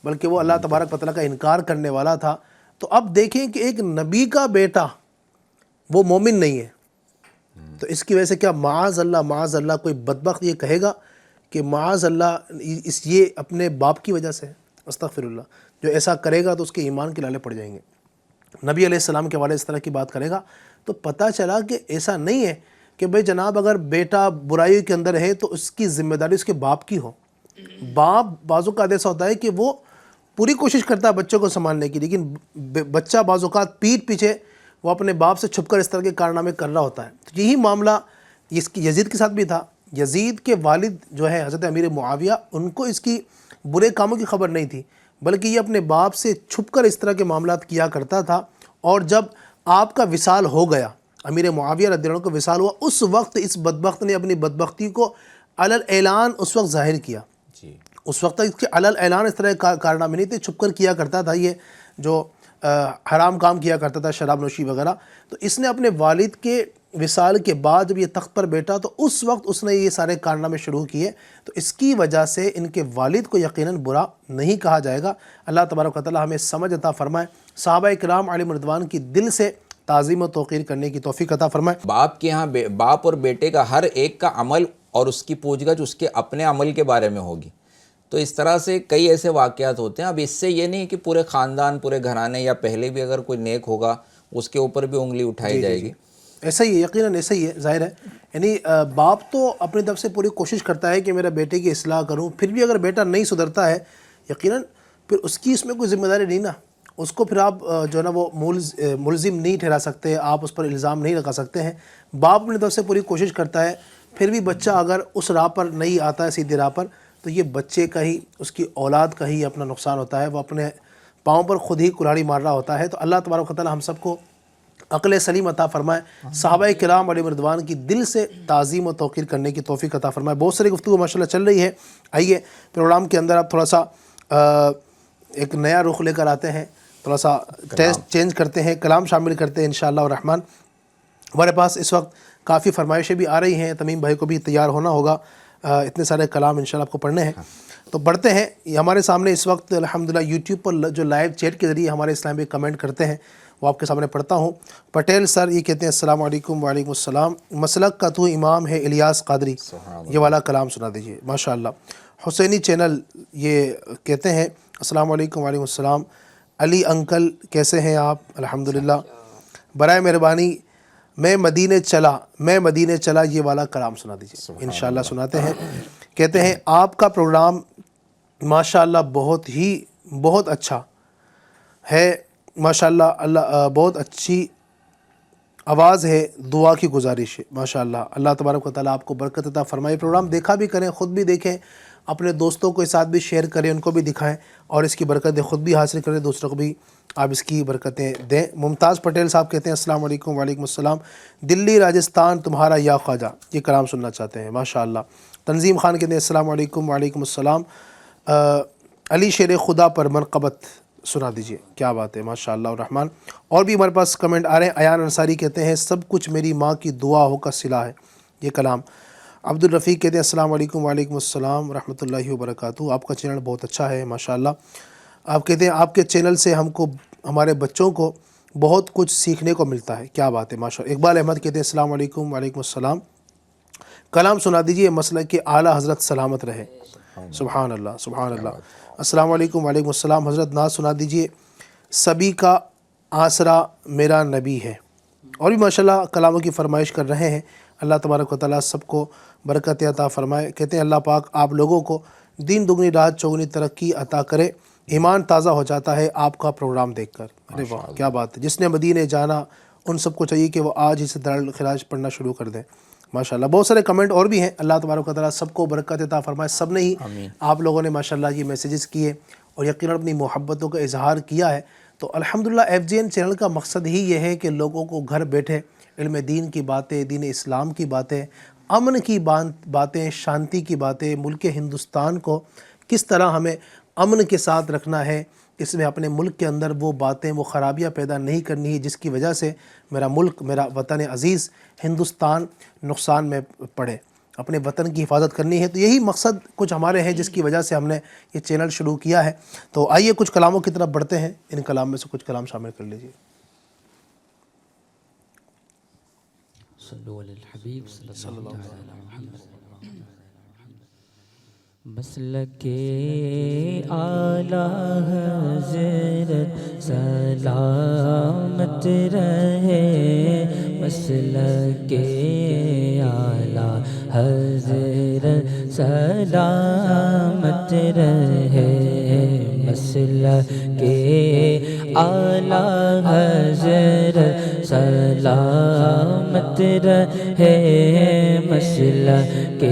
بلکہ وہ اللہ تبارک و تعالیٰ کا انکار کرنے والا تھا۔ تو اب دیکھیں کہ ایک نبی کا بیٹا وہ مومن نہیں ہے، تو اس کی وجہ سے کیا معاذ اللہ کوئی بدبخت یہ کہے گا کہ معاذ اللہ یہ اپنے باپ کی وجہ سے، استغفر اللہ، جو ایسا کرے گا تو اس کے ایمان کے لالے پڑ جائیں گے۔ نبی علیہ السلام کے والے اس طرح کی بات کرے گا تو پتہ چلا کہ ایسا نہیں ہے کہ بھئی جناب اگر بیٹا برائی کے اندر ہے تو اس کی ذمہ داری اس کے باپ کی ہو۔ باپ بعض اوقات ایسا ہوتا ہے کہ وہ پوری کوشش کرتا ہے بچوں کو سنبھالنے کی، لیکن بچہ بعض اوقات پیٹھ پیچھے وہ اپنے باپ سے چھپ کر اس طرح کے کارنامے کر رہا ہوتا ہے۔ تو یہی معاملہ یزید کے ساتھ بھی تھا۔ یزید کے والد جو ہے حضرت امیر معاویہ، ان کو اس کی برے کاموں کی خبر نہیں تھی، بلکہ یہ اپنے باپ سے چھپ کر اس طرح کے معاملات کیا کرتا تھا۔ اور جب آپ کا وصال ہو گیا، امیر معاویہ رضی اللہ عنہ کو وصال ہوا، اس وقت اس بدبخت نے اپنی بدبختی کو علل اعلان اس وقت ظاہر کیا۔ اس وقت اس کے علل اعلان اس طرح کارنامے نہیں تھے، چھپ کر کیا کرتا تھا، یہ جو حرام کام کیا کرتا تھا، شراب نوشی وغیرہ۔ تو اس نے اپنے والد کے وصال کے بعد جب یہ تخت پر بیٹھا تو اس وقت اس نے یہ سارے کارنامے شروع کیے، تو اس کی وجہ سے ان کے والد کو یقیناً برا نہیں کہا جائے گا۔ اللہ تبارک و تعالی ہمیں سمجھ عطا فرمائے، صحابہ کرام علیہم رضوان کی دل سے تعظیم و توقیر کرنے کی توفیق عطا فرمائے۔ باپ کے ہاں باپ اور بیٹے کا ہر ایک کا عمل اور اس کی پوچھ گچھ اس کے اپنے عمل کے بارے میں ہوگی۔ تو اس طرح سے کئی ایسے واقعات ہوتے ہیں۔ اب اس سے یہ نہیں کہ پورے خاندان، پورے گھرانے یا پہلے بھی اگر کوئی نیک ہوگا اس کے اوپر بھی انگلی اٹھائی جائے گی۔ ایسا ہی ہے، یقیناً ایسا ہی ہے، ظاہر ہے۔ یعنی باپ تو اپنی طرف سے پوری کوشش کرتا ہے کہ میرا بیٹے کی اصلاح کروں، پھر بھی اگر بیٹا نہیں سدھرتا ہے یقیناً پھر اس کی اس میں کوئی ذمہ داری نہیں نا، اس کو پھر آپ جو ہے نا وہ ملزم نہیں ٹھہرا سکتے، آپ اس پر الزام نہیں لگا سکتے ہیں۔ باپ اپنی طرف سے پوری کوشش کرتا ہے، پھر بھی بچہ اگر اس راہ پر نہیں آتا ہے، سیدھی راہ پر، تو یہ بچے کا ہی، اس کی اولاد کا ہی اپنا نقصان ہوتا ہے، وہ اپنے پاؤں پر خود ہی کلہاڑی مار رہا ہوتا ہے۔ تو اللہ تبارک و تعالی ہم سب کو عقل سلیم عطا فرمائے، صحابہ کرام علیہ رضوان کی دل سے تعظیم و توقیر کرنے کی توفیق عطا فرمائے۔ بہت ساری گفتگو ماشاءاللہ چل رہی ہے۔ آئیے پروگرام کے اندر آپ تھوڑا سا ایک نیا رخ لے کر آتے ہیں، تھوڑا سا ٹیسٹ چینج کرتے ہیں، کلام شامل کرتے ہیں انشاءاللہ الرحمن۔ ہمارے پاس اس وقت کافی فرمائشیں بھی آ رہی ہیں، تمیم بھائی کو بھی تیار ہونا ہوگا، اتنے سارے کلام انشاءاللہ آپ کو پڑھنے ہیں، تو پڑھتے ہیں۔ ہمارے سامنے اس وقت الحمدللہ یوٹیوب پر جو لائیو چیٹ کے ذریعے ہمارے اسلام پہ کمنٹ کرتے ہیں وہ آپ کے سامنے پڑھتا ہوں۔ پٹیل سر یہ کہتے ہیں السلام علیکم۔ وعلیکم السلام۔ مسلک کا تو امام ہے الیاس قادری، یہ والا کلام سنا دیجیے ماشاءاللہ۔ حسینی چینل یہ کہتے ہیں السلام علیکم۔ وعلیکم السلام۔ علی انکل کیسے ہیں آپ؟ الحمدللہ۔ برائے مہربانی میں مدینے چلا یہ والا کلام سنا دیجیے انشاءاللہ سناتے ہیں۔ کہتے ہیں آپ کا پروگرام ماشاءاللہ بہت اچھا ہے، ماشاءاللہ اللہ بہت اچھی آواز ہے، دعا کی گزارش ہے ماشاءاللہ۔ اللہ تبارک و تعالیٰ آپ کو برکت عطا فرمائے۔ پروگرام دیکھا بھی کریں، خود بھی دیکھیں، اپنے دوستوں کے ساتھ بھی شیئر کریں، ان کو بھی دکھائیں اور اس کی برکتیں خود بھی حاصل کریں، دوسروں کو بھی آپ اس کی برکتیں دیں۔ ممتاز پٹیل صاحب کہتے ہیں السلام علیکم۔ وعلیکم السلام۔ دلی راجستھان تمہارا یا خواجہ، یہ کلام سننا چاہتے ہیں ماشاءاللہ۔ تنظیم خان کہتے ہیں السلام علیکم۔ وعلیکم السلام۔ علی شیر خدا پر منقبت سنا دیجیے، کیا بات ہے ماشاءاللہ الرحمن۔ اور بھی ہمارے پاس کمنٹ آ رہے ہیں۔ ایان انصاری کہتے ہیں سب کچھ میری ماں کی دعاؤں کا صلہ ہے، یہ کلام۔ عبد الرفیق کہتے ہیں السلام علیکم۔ وعلیکم السلام ورحمۃ اللہ وبرکاتہ۔ آپ کا چینل بہت اچھا ہے ماشاءاللہ۔ آپ کہتے ہیں آپ کے چینل سے ہمارے بچوں کو بہت کچھ سیکھنے کو ملتا ہے، کیا بات ہے ماشاءاللہ۔ اقبال احمد کہتے ہیں السلام علیکم۔ وعلیکم السلام۔ کلام سنا دیجیے مسلک کے اعلیٰ حضرت سلامت رہے، سبحان اللہ سبحان اللہ۔ السلام علیکم۔ وعلیکم السلام۔ حضرت نعت سنا دیجیے سبھی کا آسرا میرا نبی ہے۔ اور بھی ماشاءاللہ کلاموں کی فرمائش کر رہے ہیں۔ اللہ تبارک و تعالیٰ سب کو برکت عطا فرمائے۔ کہتے ہیں اللہ پاک آپ لوگوں کو دین دگنی رات چوگنی ترقی عطا کرے، ایمان تازہ ہو جاتا ہے آپ کا پروگرام دیکھ کر۔ ارے واہ کیا بات ہے، جس نے مدینے جانا ان سب کو چاہیے کہ وہ آج ہی سے دارالخراج پڑھنا شروع کر دیں ماشاءاللہ۔ بہت سارے کمنٹ اور بھی ہیں، اللہ تبارک و تعالیٰ سب کو برکت عطا فرمائے۔ سب نے ہی آپ لوگوں نے ماشاءاللہ یہ میسیجز کیے اور یقیناً اپنی محبتوں کا اظہار کیا ہے۔ تو الحمدللہ FGN چینل کا مقصد ہی یہ ہے کہ لوگوں کو گھر بیٹھے علم دین کی باتیں، دین اسلام کی باتیں، امن کی باتیں، شانتی کی باتیں، ملک ہندوستان کو کس طرح ہمیں امن کے ساتھ رکھنا ہے، اس میں اپنے ملک کے اندر وہ باتیں، وہ خرابیاں پیدا نہیں کرنی ہے جس کی وجہ سے میرا ملک، میرا وطن عزیز ہندوستان نقصان میں پڑے، اپنے وطن کی حفاظت کرنی ہے۔ تو یہی مقصد کچھ ہمارے ہیں جس کی وجہ سے ہم نے یہ چینل شروع کیا ہے۔ تو آئیے کچھ کلاموں کی طرف بڑھتے ہیں، ان کلام میں سے کچھ کلام شامل کر لیجیے۔ صلو علی الحبیب صلی اللہ علیہ محمد۔ مسلک اعلیٰ حضرت سلامت رہے، مسلک اعلیٰ حضرت سلامت رہے، مسلک اعلیٰ حضرت سلامت رہے، مسلک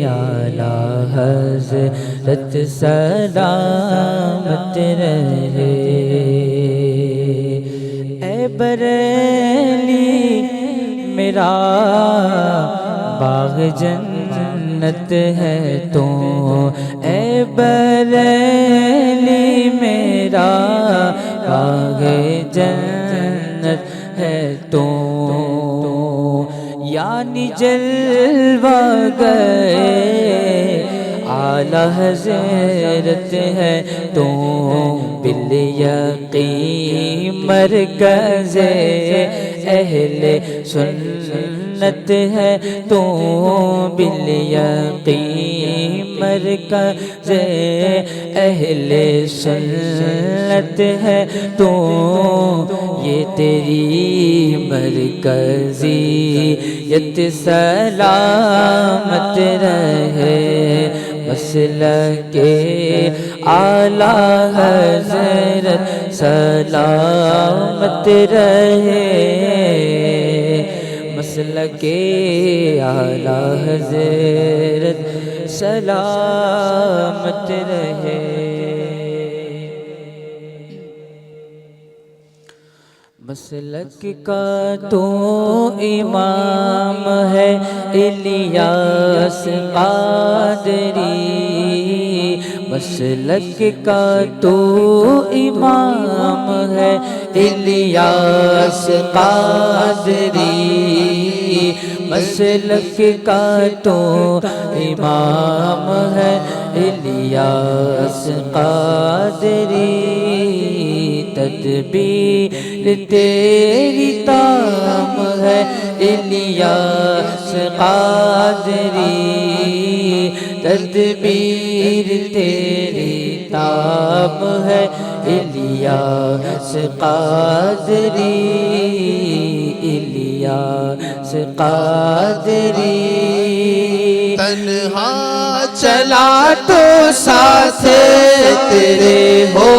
اعلیٰ حضرت سلامت رہے۔ اے بریلی میرا باغ جنت ہے تو، اے بریلی میرا باغ جنت ہے تو، یعنی جلوہ گئے اعلی حضرت ہے تو بالیقین مرکز اہل سنت ہے تو بالیقین مرکز اہل سنت ہے تو یہ تیری مرکزیت سلامت رہے مسلک اعلی حضرت سلامت رہے مسلک اعلی حضرت سلامت رہے مسلک کا تو امام ہے الیاس قادری مسلک کا تو امام ہے الیاس قادری مسلک کا تو امام ہے الیاس قادری تدبیر تیری تام ہے الیاس قادری تدبیر تیری تام ہے الیاس قادری الیاس قادری تنہا چلا تو ساتھ تیرے ہو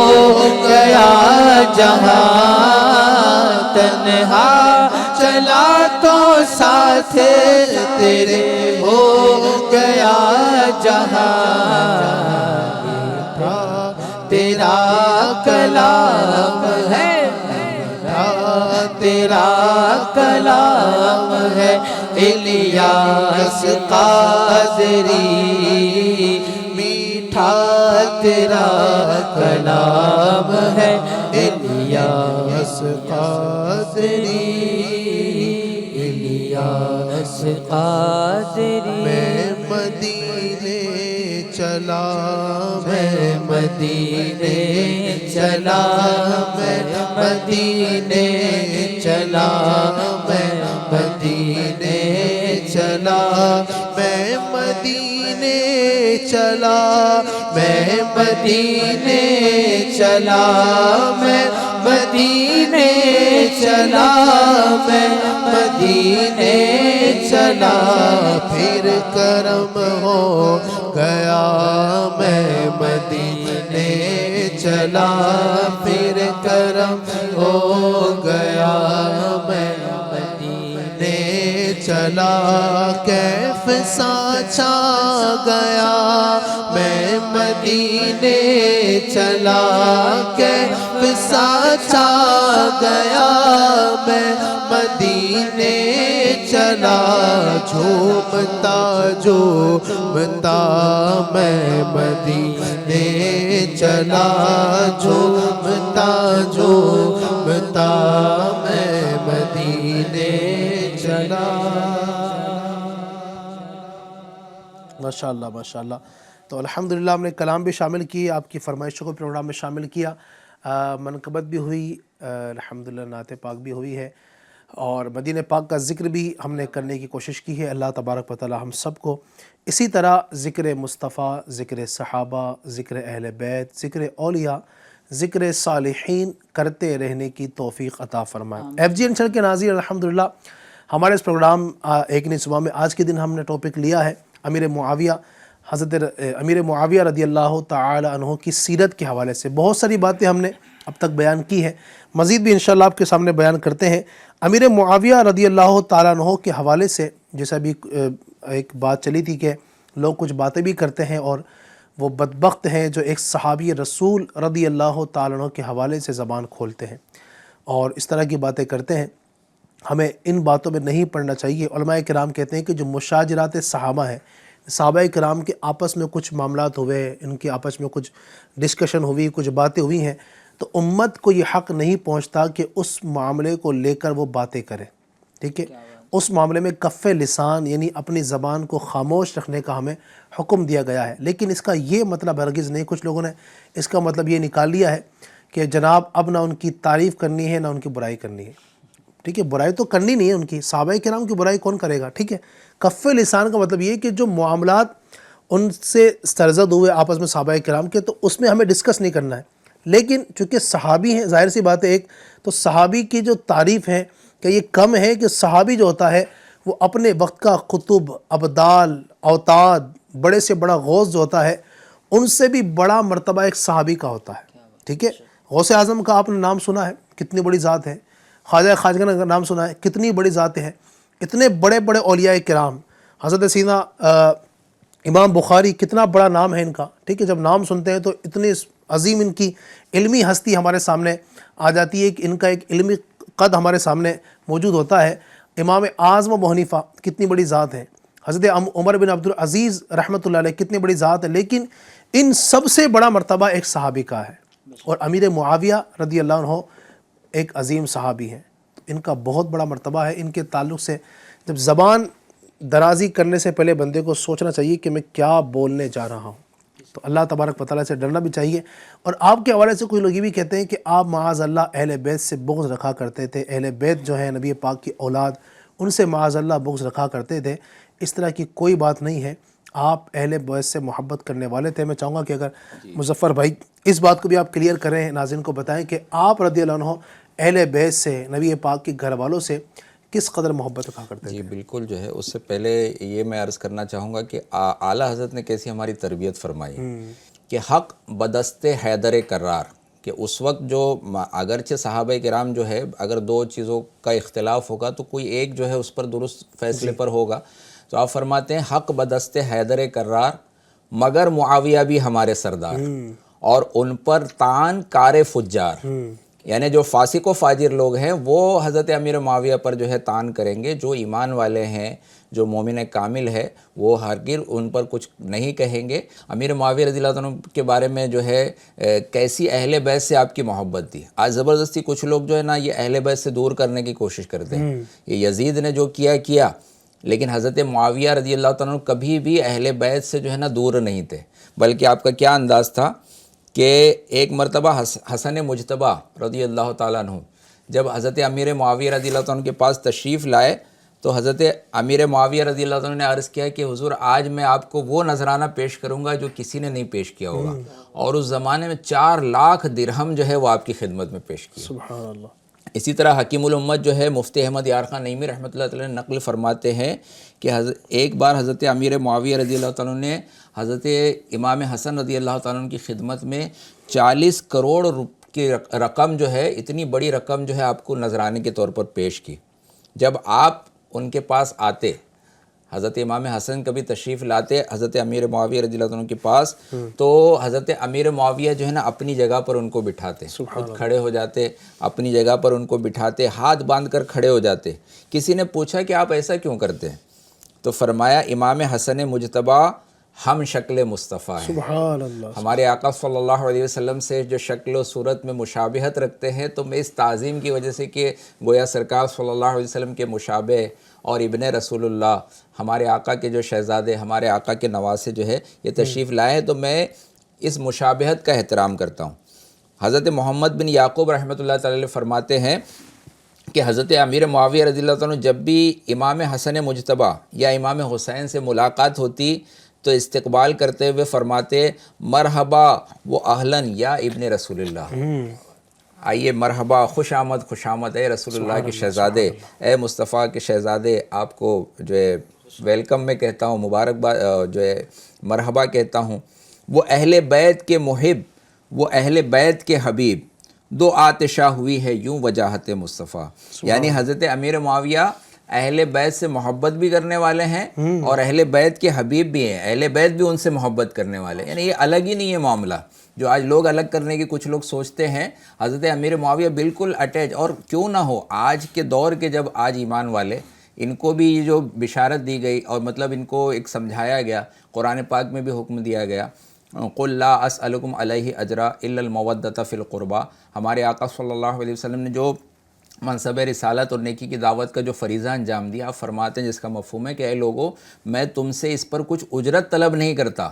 گیا جہاں تنہا چلا تو ساتھ تیرے ہو گیا جہاں تیرا کلام ہے تیرا کلام ہے الیاس قادری میٹھا تیرا کلام ہے الیاس قادری الیاس قادری میں مدینے چلا میں مدینے چلا میں مدینے چلا میں مدینے چلا میں مدینے چلا میں مدینے چلا میں مدینے چلا میں مدینے چلا پھر کرم ہو گیا میں مدینے چلا پھر کرم ہو گیا میں مدینے چلا کیف سانچا گیا میں مدینے چلا کیف سانچا گیا میں مدینے چلا جھومتا جھومتا میں مدینے چلا جھومتا جھومتا میں مدینے چلا ماشاءاللہ ماشاءاللہ. تو الحمدللہ ہم نے کلام بھی شامل کیے، آپ کی فرمائشوں کو پروگرام میں شامل کیا، منقبت بھی ہوئی، الحمدللہ نعت پاک بھی ہوئی ہے، اور مدینہ پاک کا ذکر بھی ہم نے کرنے کی کوشش کی ہے. اللہ تبارک و تعالی ہم سب کو اسی طرح ذکر مصطفیٰ، ذکر صحابہ، ذکر اہل بیت، ذکر اولیاء، ذکر صالحین کرتے رہنے کی توفیق عطا فرمائے. ایف جی این چینل کے ناظرین، الحمدللہ ہمارے اس پروگرام ایک نئی صبح میں آج کے دن ہم نے ٹاپک لیا ہے امیر معاویہ، حضرت امیر معاویہ رضی اللہ تعالی عنہ کی سیرت کے حوالے سے. بہت ساری باتیں ہم نے اب تک بیان کی ہیں، مزید بھی انشاءاللہ آپ کے سامنے بیان کرتے ہیں. امیر معاویہ رضی اللہ تعالی عنہ کے حوالے سے جیسا بھی ایک بات چلی تھی کہ لوگ کچھ باتیں بھی کرتے ہیں اور وہ بدبخت ہیں جو ایک صحابی رسول رضی اللہ تعالی عنہ کے حوالے سے زبان کھولتے ہیں اور اس طرح کی باتیں کرتے ہیں. ہمیں ان باتوں میں نہیں پڑنا چاہیے. علماء کرام کہتے ہیں کہ جو مشاجرات صحابہ ہیں، صحابہ کرام کے آپس میں کچھ معاملات ہوئے، ان کے آپس میں کچھ ڈسکشن ہوئی، کچھ باتیں ہوئی ہیں، تو امت کو یہ حق نہیں پہنچتا کہ اس معاملے کو لے کر وہ باتیں کرے. ٹھیک ہے، اس معاملے میں کف لسان یعنی اپنی زبان کو خاموش رکھنے کا ہمیں حکم دیا گیا ہے، لیکن اس کا یہ مطلب ہرگز نہیں، کچھ لوگوں نے اس کا مطلب یہ نکال لیا ہے کہ جناب اب نہ ان کی تعریف کرنی ہے نہ ان کی برائی کرنی ہے، ٹھیک ہے، برائی تو کرنی نہیں ہے ان کی، صحابہ کرام کی برائی کون کرے گا، ٹھیک ہے۔ کف لسان کا مطلب یہ کہ جو معاملات ان سے سرزد ہوئے آپس میں صحابہ کرام کے، تو اس میں ہمیں ڈسکس نہیں کرنا ہے، لیکن چونکہ صحابی ہیں، ظاہر سی بات ہے، ایک تو صحابی کی جو تعریف ہے کہ یہ کم ہے کہ صحابی جو ہوتا ہے وہ اپنے وقت کا قطب، ابدال، اوتاد، بڑے سے بڑا غوث جو ہوتا ہے ان سے بھی بڑا مرتبہ ایک صحابی کا ہوتا ہے، ٹھیک ہے۔ غوث اعظم کا آپ نے نام سنا ہے، کتنی بڑی ذات ہے، خواجہ خواجہ کا نام سنا ہے، کتنی بڑی ذات ہے، اتنے بڑے بڑے اولیاء کرام، حضرت سیدنا امام بخاری، کتنا بڑا نام ہے ان کا، ٹھیک ہے۔ جب نام سنتے ہیں تو اتنی عظیم ان کی علمی ہستی ہمارے سامنے آ جاتی ہے کہ ان کا ایک علمی قد ہمارے سامنے موجود ہوتا ہے۔ امام اعظم ابو حنیفہ کتنی بڑی ذات ہے، حضرت عمر بن عبدالعزیز رحمۃ اللہ علیہ کتنی بڑی ذات ہے، لیکن ان سب سے بڑا مرتبہ ایک صحابی کا ہے، اور امیر معاویہ رضی اللہ عنہ ایک عظیم صحابی ہیں، ان کا بہت بڑا مرتبہ ہے۔ ان کے تعلق سے جب زبان درازی کرنے سے پہلے بندے کو سوچنا چاہیے کہ میں کیا بولنے جا رہا ہوں، تو اللہ تبارک و تعالیٰ سے ڈرنا بھی چاہیے۔ اور آپ کے حوالے سے کچھ لوگ یہ بھی کہتے ہیں کہ آپ معاذ اللہ اہل بیت سے بغض رکھا کرتے تھے، اہل بیت جو ہیں نبی پاک کی اولاد، ان سے معاذ اللہ بغض رکھا کرتے تھے۔ اس طرح کی کوئی بات نہیں ہے، آپ اہل بیت سے محبت کرنے والے تھے۔ میں چاہوں گا کہ اگر مظفر بھائی اس بات کو بھی آپ کلیئر کریں، ناظرین کو بتائیں کہ آپ رضی اللہ عنہ اہل بیت سے، نبی پاک کے گھر والوں سے کس قدر محبت رکھا کرتے تھے؟ جی بالکل، جو ہے اس سے پہلے یہ میں عرض کرنا چاہوں گا کہ اعلیٰ حضرت نے کیسی ہماری تربیت فرمائی کہ حق بدست حیدر کرار، کہ اس وقت جو اگرچہ صحابہ کرام جو ہے اگر دو چیزوں کا اختلاف ہوگا تو کوئی ایک جو ہے اس پر درست فیصلے پر ہوگا، تو آپ فرماتے ہیں حق بدست حیدر کرار مگر معاویہ بھی ہمارے سردار، اور ان پر تان کار فجار، یعنی جو فاسق و فاجر لوگ ہیں وہ حضرت امیر معاویہ پر جو ہے تان کریں گے، جو ایمان والے ہیں، جو مومن کامل ہے، وہ ہرگز ان پر کچھ نہیں کہیں گے۔ امیر معاویہ رضی اللہ عنہ کے بارے میں جو ہے کیسی اہل بیت سے آپ کی محبت تھی۔ آج زبردستی کچھ لوگ جو ہے نا یہ اہل بیت سے دور کرنے کی کوشش کرتے ہیں، یہ یزید نے جو کیا، لیکن حضرت معاویہ رضی اللہ عنہ کبھی بھی اہل بیت سے جو ہے نا دور نہیں تھے، بلکہ آپ کا کیا انداز تھا کہ ایک مرتبہ حسن مجتبیٰ رضی اللہ تعالیٰ عنہ جب حضرت امیر معاویہ رضی اللہ عنہ کے پاس تشریف لائے تو حضرت امیر معاویہ رضی اللہ عنہ نے عرض کیا کہ حضور آج میں آپ کو وہ نذرانہ پیش کروں گا جو کسی نے نہیں پیش کیا ہوگا، اور اس زمانے میں 4 لاکھ درہم جو ہے وہ آپ کی خدمت میں پیش کیا۔ سبحان اللہ۔ اسی طرح حکیم الامت جو ہے مفتی احمد یار خان نعیمی رحمۃ اللہ علیہ نقل فرماتے ہیں کہ ایک بار حضرت امیر معاویہ رضی اللہ تعالیٰ نے حضرت امام حسن رضی اللہ تعالیٰ کی خدمت میں 40 کروڑ کی رقم جو ہے، اتنی بڑی رقم جو ہے آپ کو نذرانے کے طور پر پیش کی۔ جب آپ ان کے پاس آتے، حضرت امام حسن کبھی تشریف لاتے حضرت امیر معاویہ رضی اللہ عنہ کے پاس، تو حضرت امیر معاویہ جو ہے نا اپنی جگہ پر ان کو بٹھاتے، خود کھڑے ہو جاتے، اپنی جگہ پر ان کو بٹھاتے، ہاتھ باندھ کر کھڑے ہو جاتے۔ کسی نے پوچھا کہ آپ ایسا کیوں کرتے ہیں؟ تو فرمایا امام حسن مجتبیٰ ہم شکل مصطفیٰ ہیں، سبحان اللہ۔ ہمارے آقا صلی اللہ علیہ وسلم سے جو شکل و صورت میں مشابہت رکھتے ہیں، تو میں اس تعظیم کی وجہ سے کہ گویا سرکار صلی اللہ علیہ وسلم کے مشابہ اور ابن رسول اللہ، ہمارے آقا کے جو شہزادے، ہمارے آقا کے نواسے جو ہے یہ تشریف لائے ہیں، تو میں اس مشابہت کا احترام کرتا ہوں۔ حضرت محمد بن یعقوب رحمۃ اللہ تعالی علیہ فرماتے ہیں کہ حضرت امیر معاویہ رضی اللہ عنہ جب بھی امام حسن مجتبیٰ یا امام حسین سے ملاقات ہوتی تو استقبال کرتے ہوئے فرماتے مرحبا و اہلاً یا ابن رسول اللہ، آئیے مرحبا، خوش آمد اے رسول اللہ کے شہزادے، اے مصطفیٰ کے شہزادے، آپ کو جو ہے ویلکم میں کہتا ہوں، مبارکباد جو ہے مرحبا کہتا ہوں۔ وہ اہل بیت کے محب، وہ اہل بیت کے حبیب، دو آتشاں ہوئی ہے یوں وجاہت مصطفیٰ، یعنی حضرت امیر معاویہ اہل بیت سے محبت بھی کرنے والے ہیں اور اہل بیت کے حبیب بھی ہیں، اہل بیت بھی ان سے محبت کرنے والے ہیں، یعنی یہ الگ ہی نہیں ہے معاملہ جو آج لوگ الگ کرنے کی کچھ لوگ سوچتے ہیں۔ حضرت امیر معاویہ بالکل اٹیچ، اور کیوں نہ ہو آج کے دور کے جب آج ایمان والے ان کو بھی یہ جو بشارت دی گئی اور مطلب ان کو ایک سمجھایا گیا، قرآن پاک میں بھی حکم دیا گیا قل لا اسألکم علیہ اجرا الا المودۃ فی القربى، ہمارے آقا صلی اللہ علیہ وسلم نے جو منصب رسالت اور نیکی کی دعوت کا جو فریضہ انجام دیا، آپ فرماتے ہیں جس کا مفہوم ہے کہ اے لوگو، میں تم سے اس پر کچھ اجرت طلب نہیں کرتا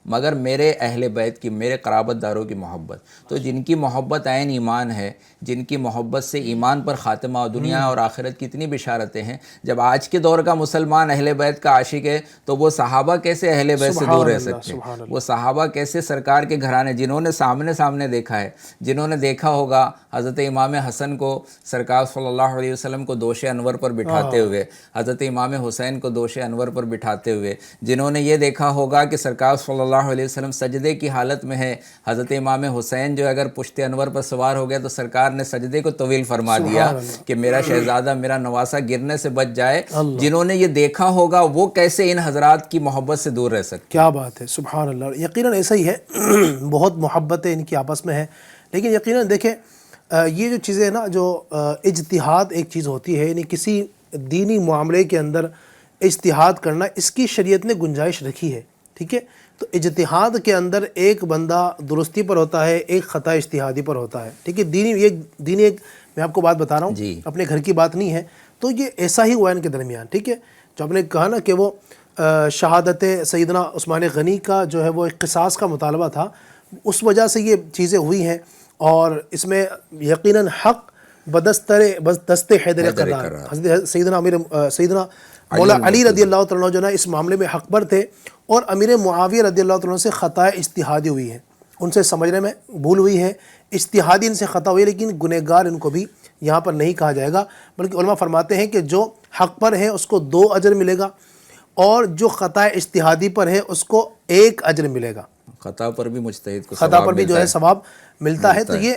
مگر میرے اہل بیت کی، میرے قرابت داروں کی محبت. تو جن کی محبت عین ایمان ہے، جن کی محبت سے ایمان پر خاتمہ اور دنیا اور آخرت کی اتنی بشارتیں ہیں، جب آج کے دور کا مسلمان اہل بیت کا عاشق ہے تو وہ صحابہ کیسے اہل بیت سے دور رہ سکتے ہیں؟ وہ صحابہ کیسے سرکار کے گھرانے، جنہوں نے سامنے دیکھا ہے، جنہوں نے دیکھا ہوگا حضرت امام حسن کو سرکار صلی اللہ علیہ وسلم کو دوش انور پر بٹھاتے ہوئے، حضرت امام حسین کو دوش انور پر بٹھاتے ہوئے، جنہوں نے یہ دیکھا ہوگا کہ سرکار صلی اللہ علیہ وسلم سجدے کی حالت میں ہے، حضرت امام حسین جو اگر پشت انور پر سوار ہو گیا تو سرکار نے سجدے کو طویل فرما دیا کہ میرا شہزادہ، میرا نواسہ گرنے سے بچ جائے. جنہوں نے یہ دیکھا ہوگا وہ کیسے ان حضرات کی محبت سے دور رہ سکتے؟ کیا بات ہے، سبحان اللہ. یقیناً ایسا ہی ہے، بہت محبتیں ان کی آپس میں ہیں. لیکن یقیناً دیکھیں یہ جو چیزیں ہیں نا، جو اجتہاد ایک چیز ہوتی ہے، یعنی کسی دینی معاملے کے اندر اجتہاد کرنا، اس کی شریعت نے گنجائش رکھی ہے. ٹھیک ہے، تو اجتہاد کے اندر ایک بندہ درستی پر ہوتا ہے، ایک خطا اجتہادی پر ہوتا ہے. ٹھیک ہے، دینی ایک میں آپ کو بات بتا رہا ہوں، اپنے گھر کی بات نہیں ہے. تو یہ ایسا ہی ہوا ان کے درمیان. ٹھیک ہے، جو آپ نے کہا نا کہ وہ شہادت سیدنا عثمان غنی کا جو ہے وہ ایک قصاص کا مطالبہ تھا، اس وجہ سے یہ چیزیں ہوئی ہیں. اور اس میں یقیناً حق بدست حیدر قرار. حضرت سیدنا مولا علی رضی اللہ تعالیٰ عنہ جو نا اس معاملے میں حق پر تھے، اور امیر معاویہ رضی اللہ تعالیٰ عنہ سے خطا اجتہادی ہوئی ہے، ان سے سمجھنے میں بھول ہوئی ہے، اجتہادی ان سے خطا ہوئی ہے. لیکن گنہگار ان کو بھی یہاں پر نہیں کہا جائے گا، بلکہ علماء فرماتے ہیں کہ جو حق پر ہے اس کو 2 اجر ملے گا، اور جو خطا اجتہادی پر ہے اس کو 1 اجر ملے گا. خطا پر بھی مجتہد کو خطا پر بھی جو ہے ثواب ملتا ہے. تو یہ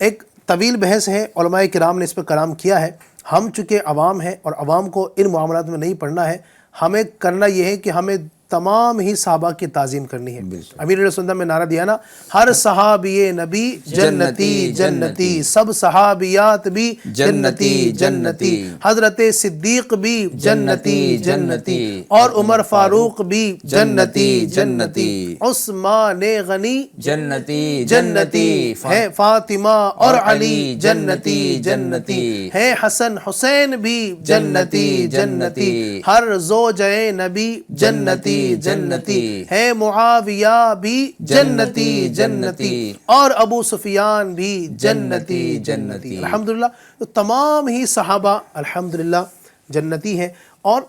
ایک طویل بحث ہے، علماء کرام نے اس پہ کلام کیا ہے. ہم چونکہ عوام ہیں اور عوام کو ان معاملات میں نہیں پڑھنا ہے، ہمیں کرنا یہ ہے کہ ہمیں تمام ہی صحابہ کی تعظیم کرنی ہے. امیر علیہ السلام میں نعرہ دیا نا، ہر صحابی نبی جنتی جنتی، سب صحابیات بھی جنتی جنتی، حضرت صدیق بھی جنتی جنتی، اور عمر فاروق بھی جنتی جنتی، عثمان غنی جنتی جنتی ہے، فاطمہ اور علی جنتی جنتی ہے، حسن حسین بھی جنتی جنتی، ہر زوجہ نبی جنتی جنتی ہے، معاویہ بھی جنتی جنتی، اور ابو سفیان بھی جنتی جنتی. الحمدللہ تو تمام ہی صحابہ الحمدللہ جنتی ہیں. اور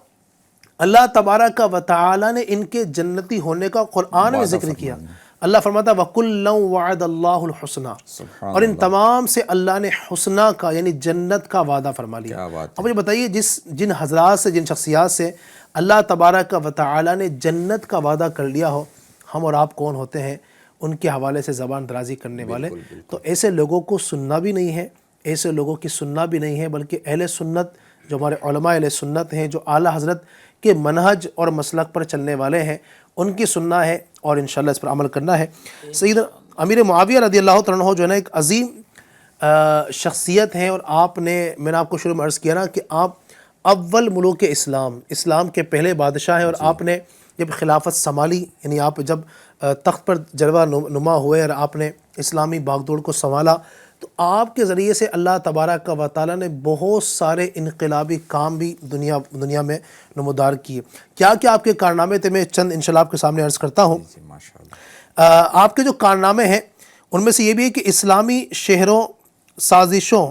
اللہ تبارک و تعالی نے ان کے جنتی ہونے کا قرآن میں ذکر کیا. اللہ فرماتا وَكُلًّا وَعَدَ اللَّهُ الْحُسْنَى، اور ان تمام سے اللہ نے حسنہ کا یعنی جنت کا وعدہ فرما لیا. اب مجھے بتائیے جن حضرات سے، جن شخصیات سے اللہ تبارک و تعالی نے جنت کا وعدہ کر لیا ہو، ہم اور آپ کون ہوتے ہیں ان کے حوالے سے زبان درازی کرنے والے؟ تو ایسے لوگوں کو سننا بھی نہیں ہے، ایسے لوگوں کی سننا بھی نہیں ہے، بلکہ اہل سنت جو ہمارے علماء اہل سنت ہیں، جو اعلیٰ حضرت کے منہج اور مسلک پر چلنے والے ہیں، ان کی سننا ہے اور انشاءاللہ اس پر عمل کرنا ہے. سید امیر معاویہ رضی اللہ تعالیٰ عنہ جو ہے نا ایک عظیم شخصیت ہیں، اور میں نے آپ کو شروع میں عرض کیا نا کہ آپ اول ملوک اسلام کے پہلے بادشاہ ہیں. اور آپ نے جب خلافت سنبھالی، یعنی آپ جب تخت پر جلوہ نما ہوئے اور آپ نے اسلامی باغدوڑ کو سنبھالا، تو آپ کے ذریعے سے اللہ تبارک و تعالیٰ نے بہت سارے انقلابی کام بھی دنیا میں نمودار کیے. کیا آپ کے کارنامے تھے، میں چند انشاءاللہ آپ کے سامنے عرض کرتا ہوں. آپ کے جو کارنامے ہیں ان میں سے یہ بھی ہے کہ اسلامی شہروں سازشوں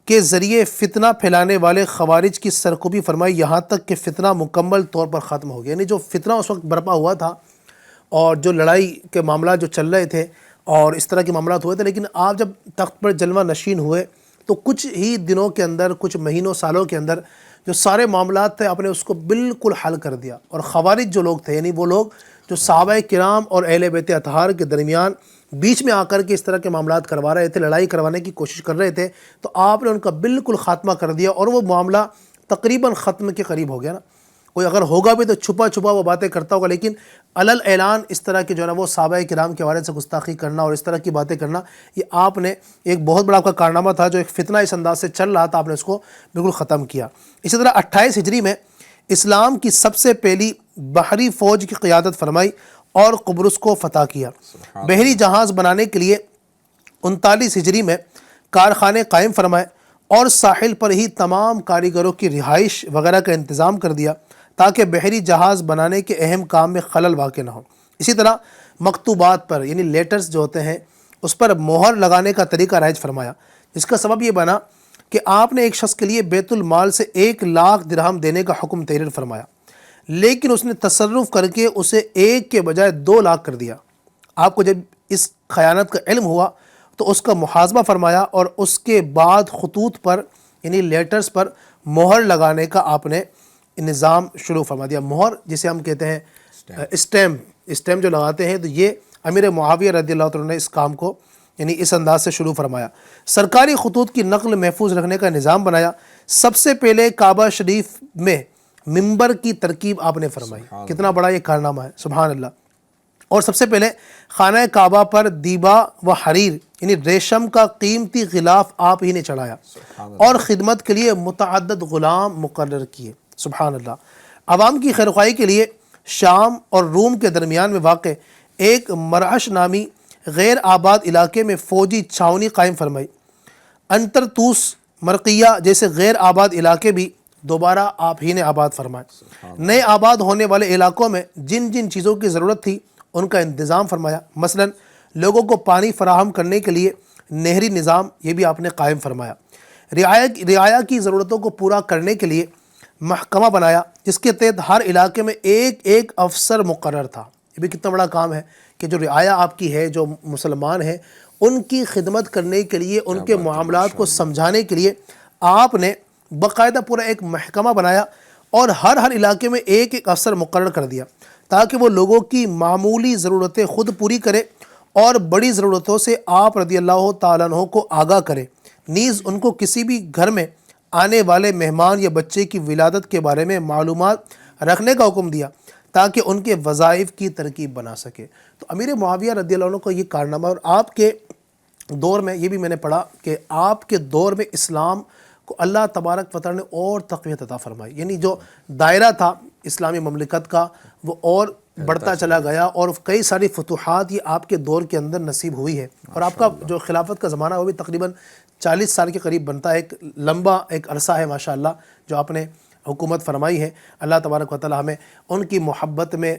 کے ذریعے فتنہ پھیلانے والے خوارج کی سرکوبی فرمائی، یہاں تک کہ فتنہ مکمل طور پر ختم ہو گیا. یعنی جو فتنہ اس وقت برپا ہوا تھا اور جو لڑائی کے معاملات جو چل رہے تھے اور اس طرح کے معاملات ہوئے تھے، لیکن آپ جب تخت پر جلوہ نشین ہوئے تو کچھ ہی دنوں کے اندر، کچھ مہینوں سالوں کے اندر جو سارے معاملات تھے آپ نے اس کو بالکل حل کر دیا. اور خوارج جو لوگ تھے، یعنی وہ لوگ جو صحابہ کرام اور اہل بیت اطہار کے درمیان بیچ میں آ کر کے اس طرح کے معاملات کروا رہے تھے، لڑائی کروانے کی کوشش کر رہے تھے، تو آپ نے ان کا بالکل خاتمہ کر دیا. اور وہ معاملہ تقریباً ختم کے قریب ہو گیا نا. کوئی اگر ہوگا بھی تو چھپا وہ باتیں کرتا ہوگا، لیکن علل اعلان اس طرح کے جو ہے نا وہ صحابہ کرام کے حوالے سے گستاخی کرنا اور اس طرح کی باتیں کرنا، یہ آپ نے ایک بہت بڑا آپ کا کارنامہ تھا. جو ایک فتنہ اس انداز سے چل رہا تھا، آپ نے اس کو بالکل ختم کیا. اسی طرح 28 ہجری میں اسلام کی سب سے پہلی بحری فوج کی قیادت فرمائی اور قبرص کو فتح کیا. بحری جہاز بنانے کے لیے 39 ہجری میں کارخانے قائم فرمائے اور ساحل پر ہی تمام کاریگروں کی رہائش وغیرہ کا انتظام کر دیا تاکہ بحری جہاز بنانے کے اہم کام میں خلل واقع نہ ہو۔ اسی طرح مکتوبات پر یعنی لیٹرز جو ہوتے ہیں اس پر مہر لگانے کا طریقہ رائج فرمایا، جس کا سبب یہ بنا کہ آپ نے ایک شخص کے لیے بیت المال سے 1,00,000 درہم دینے کا حکم تحریر فرمایا، لیکن اس نے تصرف کر کے اسے 1 کے بجائے 2,00,000 کر دیا۔ آپ کو جب اس خیانت کا علم ہوا تو اس کا محاسبہ فرمایا اور اس کے بعد خطوط پر یعنی لیٹرز پر مہر لگانے کا آپ نے نظام شروع فرما دیا۔ مہر جسے ہم کہتے ہیں اسٹیمپ جو لگاتے ہیں، تو یہ امیر معاویہ رضی اللہ عنہ نے اس کام کو یعنی اس انداز سے شروع فرمایا۔ سرکاری خطوط کی نقل محفوظ رکھنے کا نظام بنایا۔ سب سے پہلے کعبہ شریف میں منبر کی ترکیب آپ نے فرمائی، کتنا بڑا یہ کارنامہ ہے، سبحان اللہ۔ اور سب سے پہلے خانہ کعبہ پر دیبا و حریر یعنی ریشم کا قیمتی غلاف آپ ہی نے چڑھایا اور خدمت کے لیے متعدد غلام مقرر کیے، سبحان اللہ۔ عوام کی خیرخواہی کے لیے شام اور روم کے درمیان میں واقع ایک مرعش نامی غیر آباد علاقے میں فوجی چھاونی قائم فرمائی۔ انترتوس مرقیہ جیسے غیر آباد علاقے بھی دوبارہ آپ ہی نے آباد فرمائے۔ نئے آباد ہونے والے علاقوں میں جن جن چیزوں کی ضرورت تھی ان کا انتظام فرمایا، مثلا لوگوں کو پانی فراہم کرنے کے لیے نہری نظام یہ بھی آپ نے قائم فرمایا۔ رعایا کی ضرورتوں کو پورا کرنے کے لیے محکمہ بنایا جس کے تحت ہر علاقے میں ایک افسر مقرر تھا۔ یہ بھی کتنا بڑا کام ہے کہ جو رعایا آپ کی ہے، جو مسلمان ہیں، ان کی خدمت کرنے کے لیے، ان کے معاملات کو سمجھانے کے لیے آپ نے باقاعدہ پورا ایک محکمہ بنایا اور ہر علاقے میں ایک افسر مقرر کر دیا تاکہ وہ لوگوں کی معمولی ضرورتیں خود پوری کرے اور بڑی ضرورتوں سے آپ رضی اللہ تعالیٰ عنہ کو آگاہ کرے۔ نیز ان کو کسی بھی گھر میں آنے والے مہمان یا بچے کی ولادت کے بارے میں معلومات رکھنے کا حکم دیا تاکہ ان کے وظائف کی ترکیب بنا سکے۔ تو امیر معاویہ رضی اللہ عنہ کو یہ کارنامہ، اور آپ کے دور میں یہ بھی میں نے پڑھا کہ آپ کے دور میں اسلام کو اللہ تبارک و تعالیٰ نے اور تقویت عطا فرمائی، یعنی جو دائرہ تھا اسلامی مملکت کا وہ اور بڑھتا چلا گیا اور کئی ساری فتوحات یہ آپ کے دور کے اندر نصیب ہوئی ہے۔ اور آپ کا جو خلافت کا زمانہ ہے وہ بھی تقریباً 40 سال کے قریب بنتا ہے، ایک لمبا ایک عرصہ ہے ماشاءاللہ جو آپ نے حکومت فرمائی ہے۔ اللہ تبارک و تعالیٰ ہمیں ان کی محبت میں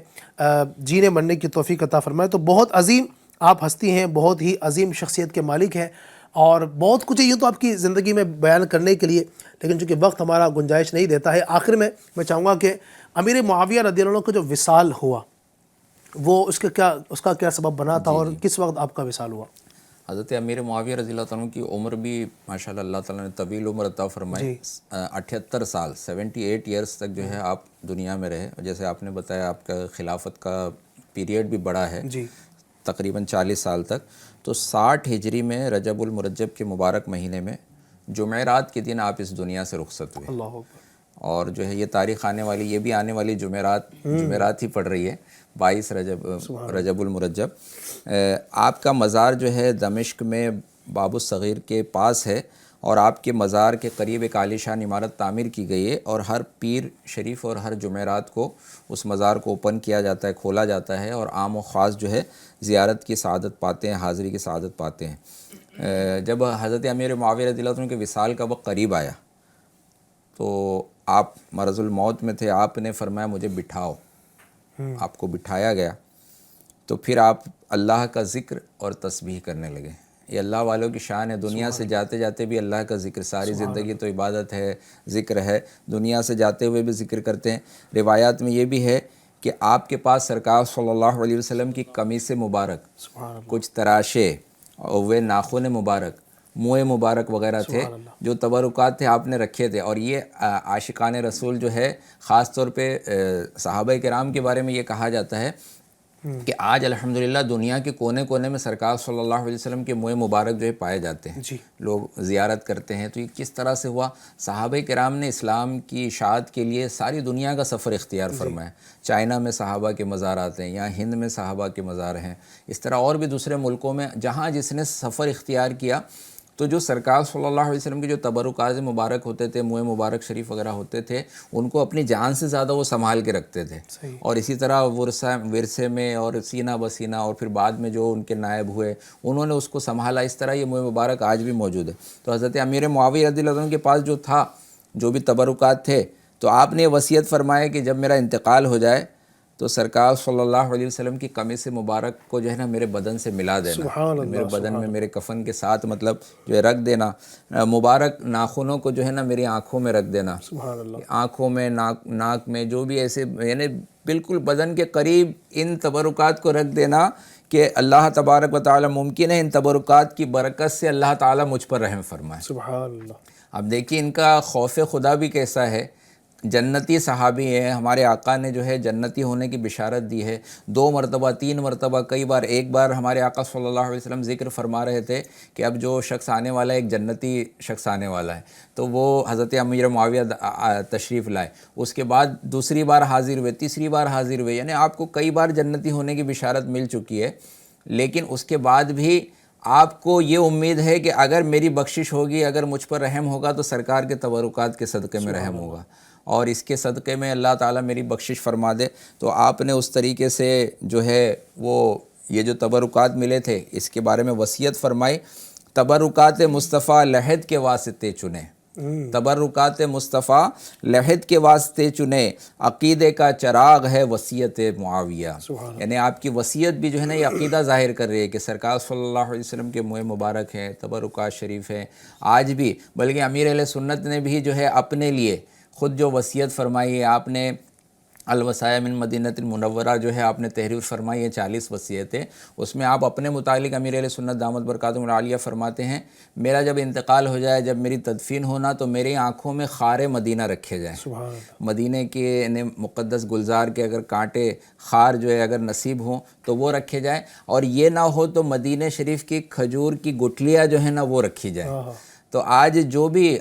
جینے مرنے کی توفیق عطا فرمائے۔ تو بہت عظیم آپ ہستی ہیں، بہت ہی عظیم شخصیت کے مالک ہیں، اور بہت کچھ ہے یوں تو آپ کی زندگی میں بیان کرنے کے لیے، لیکن چونکہ وقت ہمارا گنجائش نہیں دیتا ہے، آخر میں چاہوں گا کہ امیر معاویہ رضی اللہ عنہ کا جو وصال ہوا وہ اس کا کیا سبب بنا تھا اور کس وقت آپ کا وصال ہوا؟ حضرت امیر معاویہ رضی اللہ عنہ کی عمر بھی ماشاءاللہ اللہ تعالیٰ نے طویل عمر عطا فرمائی۔ 78 سال 78 ایئرس تک جو ہے آپ دنیا میں رہے، جیسے آپ نے بتایا آپ کا خلافت کا پیریڈ بھی بڑا ہے، تقریباً 40 سال تک۔ تو 60 ہجری میں رجب المرجب کے مبارک مہینے میں جمعرات کے دن آپ اس دنیا سے رخصت ہوئے، اللہ اکبر۔ اور جو ہے یہ تاریخ آنے والی، یہ بھی آنے والی جمعرات ہی پڑ رہی ہے، 22 رجب المرجب۔ آپ کا مزار جو ہے دمشق میں باب الصغیر کے پاس ہے، اور آپ کے مزار کے قریب ایک عالیشان عمارت تعمیر کی گئی ہے، اور ہر پیر شریف اور ہر جمعرات کو اس مزار کو اوپن کیا جاتا ہے، کھولا جاتا ہے، اور عام و خاص جو ہے زیارت کی سعادت پاتے ہیں، حاضری کی سعادت پاتے ہیں۔ جب حضرت امیر معاویہ رضی اللہ عنہ کے وصال کا وقت قریب آیا تو آپ مرض الموت میں تھے، آپ نے فرمایا مجھے بٹھاؤ، آپ کو بٹھایا گیا، تو پھر آپ اللہ کا ذکر اور تسبیح کرنے لگے۔ یہ اللہ والوں کی شان ہے، دنیا سے جاتے جاتے بھی اللہ کا ذکر، ساری زندگی تو عبادت ہے، ذکر ہے، دنیا سے جاتے ہوئے بھی ذکر کرتے ہیں۔ روایات میں یہ بھی ہے کہ آپ کے پاس سرکار صلی اللہ علیہ وسلم کی قمیص مبارک، کچھ تراشے، اوے ناخن مبارک، منہ مبارک وغیرہ تھے، جو تبرکات تھے آپ نے رکھے تھے۔ اور یہ عاشقان رسول جو ہے، خاص طور پہ صحابہ کرام کے بارے میں یہ کہا جاتا ہے کہ آج الحمدللہ دنیا کے کونے کونے میں سرکار صلی اللہ علیہ وسلم کے منہ مبارک جو ہے پائے جاتے ہیں، لوگ زیارت کرتے ہیں۔ تو یہ کس طرح سے ہوا؟ صحابہ کرام نے اسلام کی اشاعت کے لیے ساری دنیا کا سفر اختیار فرمایا۔ چائنا میں صحابہ کے مزارات ہیں، یہاں ہند میں صحابہ کے مزار ہیں، اس طرح اور بھی دوسرے ملکوں میں جہاں جس نے سفر اختیار کیا تو جو سرکار صلی اللہ علیہ وسلم کے جو تبرکات مبارک ہوتے تھے، منہ مبارک شریف وغیرہ ہوتے تھے، ان کو اپنی جان سے زیادہ وہ سنبھال کے رکھتے تھے. اور اسی طرح ورثے میں اور سینہ بسینہ، اور پھر بعد میں جو ان کے نائب ہوئے انہوں نے اس کو سنبھالا. اس طرح یہ منہ مبارک آج بھی موجود ہے. تو حضرت امیر معاویہ رضی اللہ عنہ کے پاس جو تھا، جو بھی تبرکات تھے، تو آپ نے وصیت فرمایا کہ جب میرا انتقال ہو جائے تو سرکار صلی اللہ علیہ وسلم کی قمیص مبارک کو جو ہے نا میرے بدن سے ملا دینا، میرے بدن میں میرے کفن کے ساتھ مطلب جو ہے رکھ دینا. مبارک ناخنوں کو جو ہے نا میری آنکھوں میں رکھ دینا، آنکھوں میں، ناک میں، جو بھی ایسے یعنی بالکل بدن کے قریب ان تبرکات کو رکھ دینا کہ اللہ تبارک و تعالی ممکن ہے ان تبرکات کی برکت سے اللہ تعالی مجھ پر رحم فرمائے. سبحان اللہ. اب دیکھیے ان کا خوف خدا بھی کیسا ہے. جنتی صحابی ہیں، ہمارے آقا نے جو ہے جنتی ہونے کی بشارت دی ہے. 2 مرتبہ 3 مرتبہ، کئی بار، ایک بار ہمارے آقا صلی اللہ علیہ وسلم ذکر فرما رہے تھے کہ اب جو شخص آنے والا ہے، ایک جنتی شخص آنے والا ہے، تو وہ حضرت امیر معاویہ تشریف لائے. اس کے بعد دوسری بار حاضر ہوئے، تیسری بار حاضر ہوئے، یعنی آپ کو کئی بار جنتی ہونے کی بشارت مل چکی ہے. لیکن اس کے بعد بھی آپ کو یہ امید ہے کہ اگر میری بخشش ہوگی، اگر مجھ پر رحم ہوگا تو سرکار کے تبرکات کے صدقے میں رحم ہوگا، اور اس کے صدقے میں اللہ تعالیٰ میری بخشش فرما دے. تو آپ نے اس طریقے سے جو ہے وہ یہ جو تبرکات ملے تھے اس کے بارے میں وصیت فرمائی. تبرکات مصطفیٰ لحد کے واسطے چنے، تبرکات مصطفیٰ لحد کے واسطے چنے، عقیدے کا چراغ ہے وصیت معاویہ. یعنی آپ کی وصیت بھی جو ہے نا یہ عقیدہ ظاہر کر رہی ہے کہ سرکار صلی اللہ علیہ وسلم کے منہ مبارک ہیں، تبرکات شریف ہیں آج بھی. بلکہ امیر اہل سنت نے بھی جو ہے اپنے لیے خود جو وصیت فرمائی ہے، آپ نے الوصایا من مدینہ المنورہ جو ہے آپ نے تحریر فرمائی ہے 40 وصیتیں. اس میں آپ اپنے متعلق امیر اہل سنت دامت برکاتہم العالیہ فرماتے ہیں، میرا جب انتقال ہو جائے، جب میری تدفین ہونا، تو میری آنکھوں میں خار مدینہ رکھے جائیں. مدینہ کے مقدس گلزار کے اگر کانٹے خار جو ہے اگر نصیب ہوں تو وہ رکھے جائیں، اور یہ نہ ہو تو مدینہ شریف کی کھجور کی گٹھلیاں جو ہیں نا وہ رکھی جائیں. تو آج جو بھی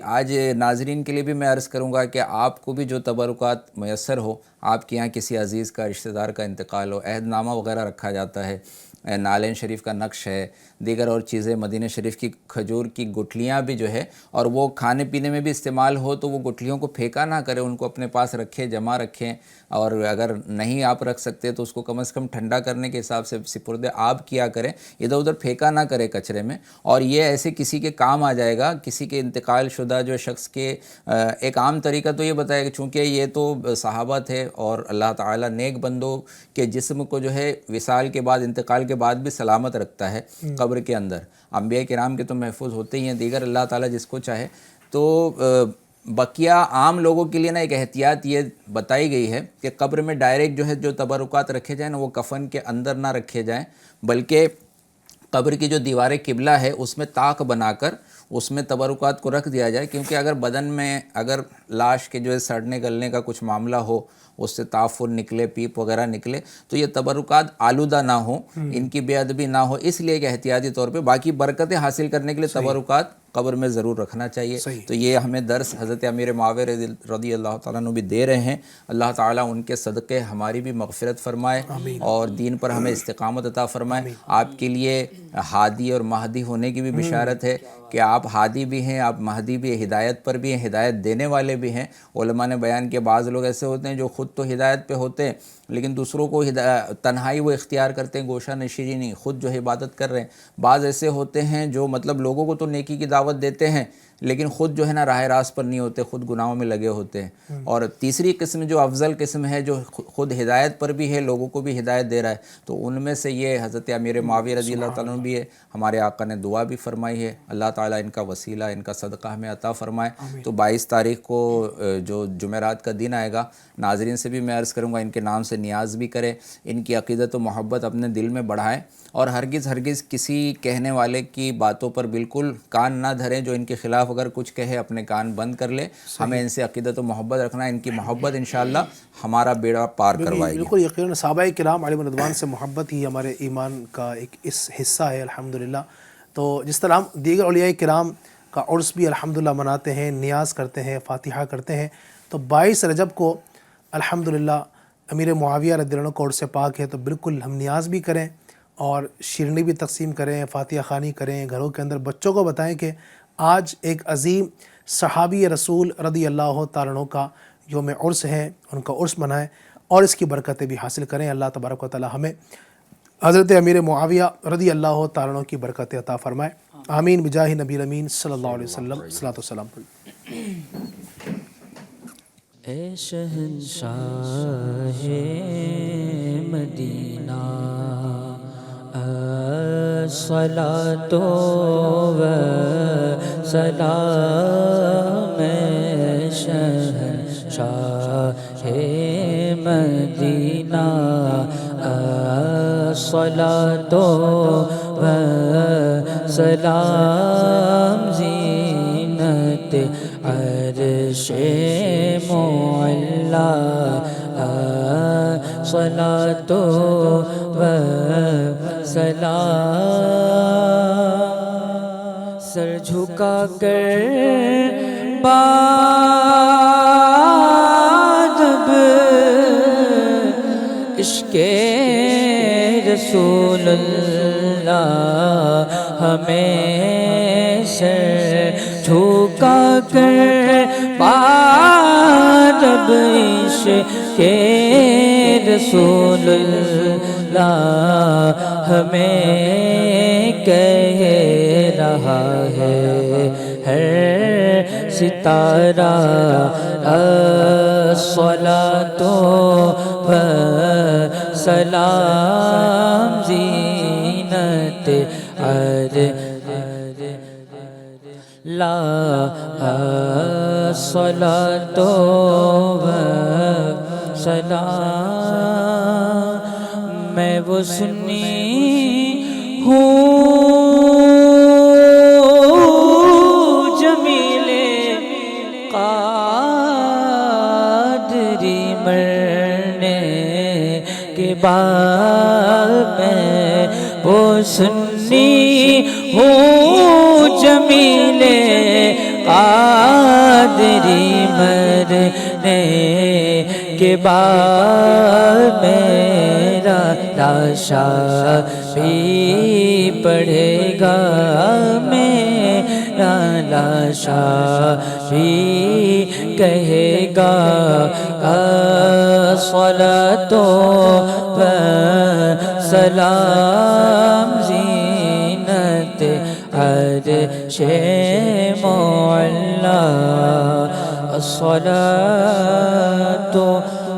ناظرین کے لیے بھی میں عرض کروں گا کہ آپ کو بھی جو تبرکات میسر ہو، آپ کے یہاں کسی عزیز کا، رشتہ دار کا انتقال ہو، عہد نامہ وغیرہ رکھا جاتا ہے، نالین شریف کا نقش ہے، دیگر اور چیزیں، مدینہ شریف کی کھجور کی گٹھلیاں بھی جو ہے، اور وہ کھانے پینے میں بھی استعمال ہو تو وہ گٹھلیوں کو پھینکا نہ کریں، ان کو اپنے پاس رکھیں، جمع رکھیں. اور اگر نہیں آپ رکھ سکتے تو اس کو کم از کم ٹھنڈا کرنے کے حساب سے سپرد آب کیا کریں، ادھر ادھر پھینکا نہ کرے کچرے میں. اور یہ ایسے کسی کے کام آ جائے گا، کسی کے انتقال شدہ جو شخص کے ایک عام طریقہ تو یہ بتائے گا، چونکہ یہ تو صحابہ تھے اور اللہ تعالیٰ نیک بندوں کے جسم کو جو ہے وصال کے بعد، انتقال کے بعد بھی سلامت رکھتا ہے قبر کے اندر. انبیاء کرام کے تو محفوظ ہوتے ہی ہیں، دیگر اللہ تعالیٰ جس کو چاہے. تو بقیہ عام لوگوں کے لیے نا ایک احتیاط یہ بتائی گئی ہے کہ قبر میں ڈائریکٹ جو ہے جو تبرکات رکھے جائیں نا وہ کفن کے اندر نہ رکھے جائیں، بلکہ قبر کی جو دیوار قبلہ ہے اس میں طاق بنا کر اس میں تبرکات کو رکھ دیا جائے. کیونکہ اگر بدن میں اگر لاش کے جو ہے سڑنے گلنے کا کچھ معاملہ ہو، اس سے تعفن نکلے، پیپ وغیرہ نکلے، تو یہ تبرکات آلودہ نہ ہوں، ان کی بے ادبی نہ ہو، اس لیے کہ احتیاطی طور پہ باقی برکتیں حاصل کرنے کے لیے تبرکات قبر میں ضرور رکھنا چاہیے. تو یہ ہمیں درس حضرت امیر معاویہ رضی اللہ تعالیٰ عنہ بھی دے رہے ہیں. اللہ تعالیٰ ان کے صدقے ہماری بھی مغفرت فرمائے اور دین پر ہمیں استقامت عطا فرمائے. آپ کے لیے ہادی اور مہدی ہونے کی بھی بشارت ہے کہ آپ ہادی بھی ہیں، آپ مہدی بھی، ہدایت پر بھی ہیں، ہدایت دینے والے بھی ہیں. علماء نے بیان کیا بعض لوگ ایسے ہوتے ہیں جو خود تو ہدایت پہ ہوتے ہیں لیکن دوسروں کو تنہائی وہ اختیار کرتے ہیں، گوشہ نشینی نہیں، خود جو ہے عبادت کر رہے ہیں. بعض ایسے ہوتے ہیں جو مطلب لوگوں کو تو نیکی کی دعوت دیتے ہیں لیکن خود جو ہے نا راہ راست پر نہیں ہوتے، خود گناہوں میں لگے ہوتے ہیں. اور تیسری قسم جو افضل قسم ہے، جو خود ہدایت پر بھی ہے، لوگوں کو بھی ہدایت دے رہا ہے، تو ان میں سے یہ حضرت امیر معاویہ رضی اللہ تعالیٰ عنہ بھی ہے. ہمارے آقا نے دعا بھی فرمائی ہے، اللہ تعالیٰ ان کا وسیلہ، ان کا صدقہ ہمیں عطا فرمائے. تو 22 تاریخ کو جو جمعرات کا دن آئے گا، ناظرین سے بھی میں عرض کروں گا ان کے نام سے نیاز بھی کریں، ان کی عقیدت و محبت اپنے دل میں بڑھائیں، اور ہرگز کسی کہنے والے کی باتوں پر بالکل کان نہ دھریں. جو ان کے خلاف اگر کچھ کہے اپنے کان بند کر لے. ہمیں ان سے عقیدت و محبت رکھنا ہے، ان کی محبت انشاءاللہ ہمارا بیڑا پار کروائے گی. بالکل یقیناً صحابہ کرام علیہم رضوان سے محبت ہی ہمارے ایمان کا ایک اس حصہ ہے الحمدللہ. تو جس طرح ہم دیگر اولیاء کرام کا عرس بھی الحمدللہ مناتے ہیں، نیاز کرتے ہیں، فاتحہ کرتے ہیں، تو 22 رجب کو الحمدللہ امیر معاویہ رضی اللہ عنہ کا عرس پاک ہے، تو بالکل ہم نیاز بھی کریں اور شیرنی بھی تقسیم کریں، فاتحہ خوانی کریں، گھروں کے اندر بچوں کو بتائیں کہ آج ایک عظیم صحابی رسول رضی اللہ تعالیٰ عنہ کا یوم عرس ہے، ان کا عرس منائیں اور اس کی برکتیں بھی حاصل کریں۔ اللہ تبارک و تعالیٰ ہمیں حضرت امیر معاویہ رضی اللہ تعالیٰ عنہ کی برکتیں عطا فرمائے، آمین بجاہ نبی الامین صلی اللہ علیہ وسلم، صلاۃ والسلام علیہ۔ اے شہنشاہ مدینہ الصلاۃ والسلام، اے شہنشاہ مدینہ الصلاۃ والسلام، زینت عرش معلا الصلاۃ والسلام، سر جھکا کر بادب عشق رسول اللہ، ہمیں سر جھکا کر بادب عشق رسول اللہ، ہمیں کہہ رہا ہے ہر ستارہ الصلاۃ والسلام، زینت لا الصلاۃ والسلام، میں وہ سنی ہوں جمیل قادری، مرنے کے بعد میں وہ سنی ہوں جمیل قادری، مرنے کے بعد میرا لاشا بھی پڑھے گا، میرا لاشا بھی کہے گا الصلاۃ والسلام، زینت عرش معلا الصلاۃ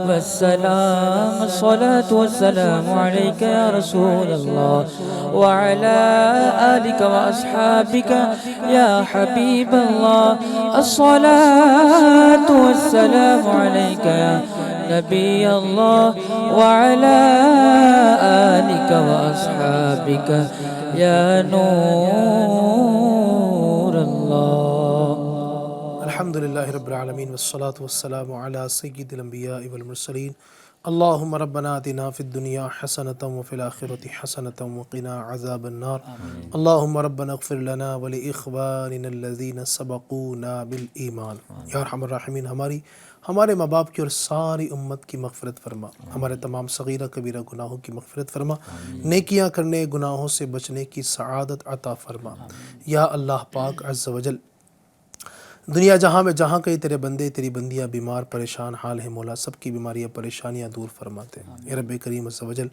والسلام، الصلاۃ والسلام علیک یا رسول اللہ وعلی آلک واصحابک یا حبیب اللہ، الصلاۃ والسلام علیک یا نبی اللہ وعلی آلک واصحابک یا نور اللہ۔ الحمدللہ رب العالمین والصلاة والسلام علی سید الانبیاء والمرسلین، اللہم ربنا آتنا فی الدنیا حسنة وفی الآخرة حسنة وقنا عذاب النار، اللہم ربنا اغفر لنا ولإخواننا الذین سبقونا بالایمان۔ یا ارحم الراحمین، ہمارے ماں باپ کی اور ساری امت کی مغفرت فرما، ہمارے تمام صغیرہ کبیرہ گناہوں کی مغفرت فرما، نیکیاں کرنے گناہوں سے بچنے کی سعادت عطا فرما۔ یا اللہ پاک عز و جل، دنیا جہاں میں جہاں کہیں تیرے بندے تیری بندیاں بیمار پریشان حال ہیں مولا، سب کی بیماریاں پریشانیاں دور فرماتے ہیں۔ اے رب کریم عز و جل،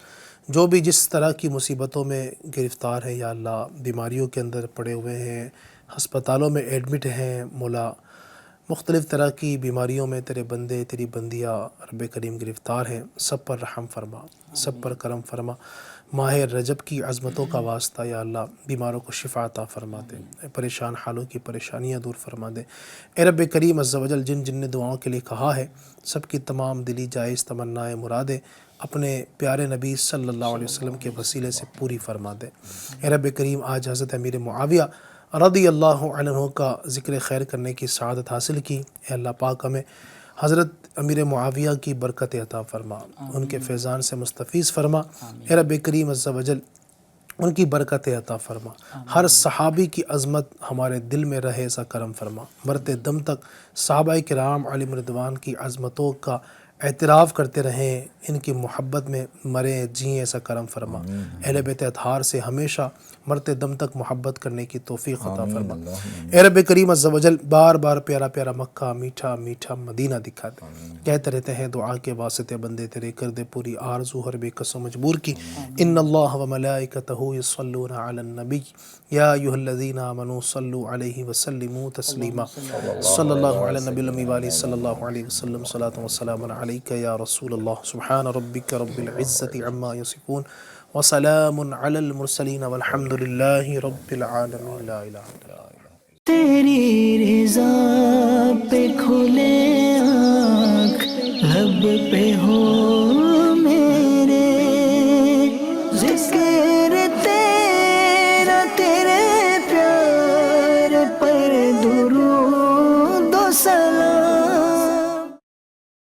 جو بھی جس طرح کی مصیبتوں میں گرفتار ہے یا اللہ، بیماریوں کے اندر پڑے ہوئے ہیں، ہسپتالوں میں ایڈمٹ ہیں مولا، مختلف طرح کی بیماریوں میں تیرے بندے تیری بندیاں رب کریم گرفتار ہیں، سب پر رحم فرما، سب پر کرم فرما۔ ماہ رجب کی عظمتوں کا واسطہ یا اللہ، بیماروں کو شفا عطا فرما دے، پریشان حالوں کی پریشانیاں دور فرما دے۔ اے رب کریم عز و جل، جن نے دعاؤں کے لیے کہا ہے، سب کی تمام دلی جائز تمنائیں مرادیں اپنے پیارے نبی صلی اللہ علیہ وسلم کے وسیلے سے پوری فرما دے۔ اے رب کریم، آج حضرت امیر معاویہ رضی اللہ عنہ کا ذکر خیر کرنے کی سعادت حاصل کی، اے اللہ پاک ہمیں حضرت امیر معاویہ کی برکت عطا فرما، ان کے فیضان سے مستفیض فرما۔ اے رب کریم عز و جل، ان کی برکت عطا فرما، ہر صحابی کی عظمت ہمارے دل میں رہے، ایسا کرم فرما، مرتے دم تک صحابہ کرام علیہم رضوان کی عظمتوں کا اعتراف کرتے رہیں، ان کی محبت میں مریں جئیں، ایسا کرم فرما۔ اہل بیت اطہار سے ہمیشہ مرتے دم تک محبت کرنے کی توفیق عطا فرما۔ اے رب کریم عز و جل، بار بار پیارا پیارا مکہ، میٹھا میٹھا مدینہ دکھا دے۔ کہتے رہتے ہیں دعا کے واسطے بندے تیرے، کر دے پوری آرزو ہر بے کس و مجبور کی۔ ان اللہ و ملائکتہ یصلون علی النبی یا ایھا الذین آمنوا صلوا علیہ وسلموا تسلیما۔ صلی اللہ علی النبی الامی وآلہ صلی اللہ علیہ وسلم، صلاۃ و سلام علیک یا رسول اللہ۔ سبحان ربک رب العزۃ عما یصفون وسلام علی المرسلین والحمد للہ رب العالمین، لا الہ الا اللہ۔ تیری رضا پہ کھلے آنکھ، لب پہ ہو میرے ذکر تیرا، تیرے پیار پر درود و سلام۔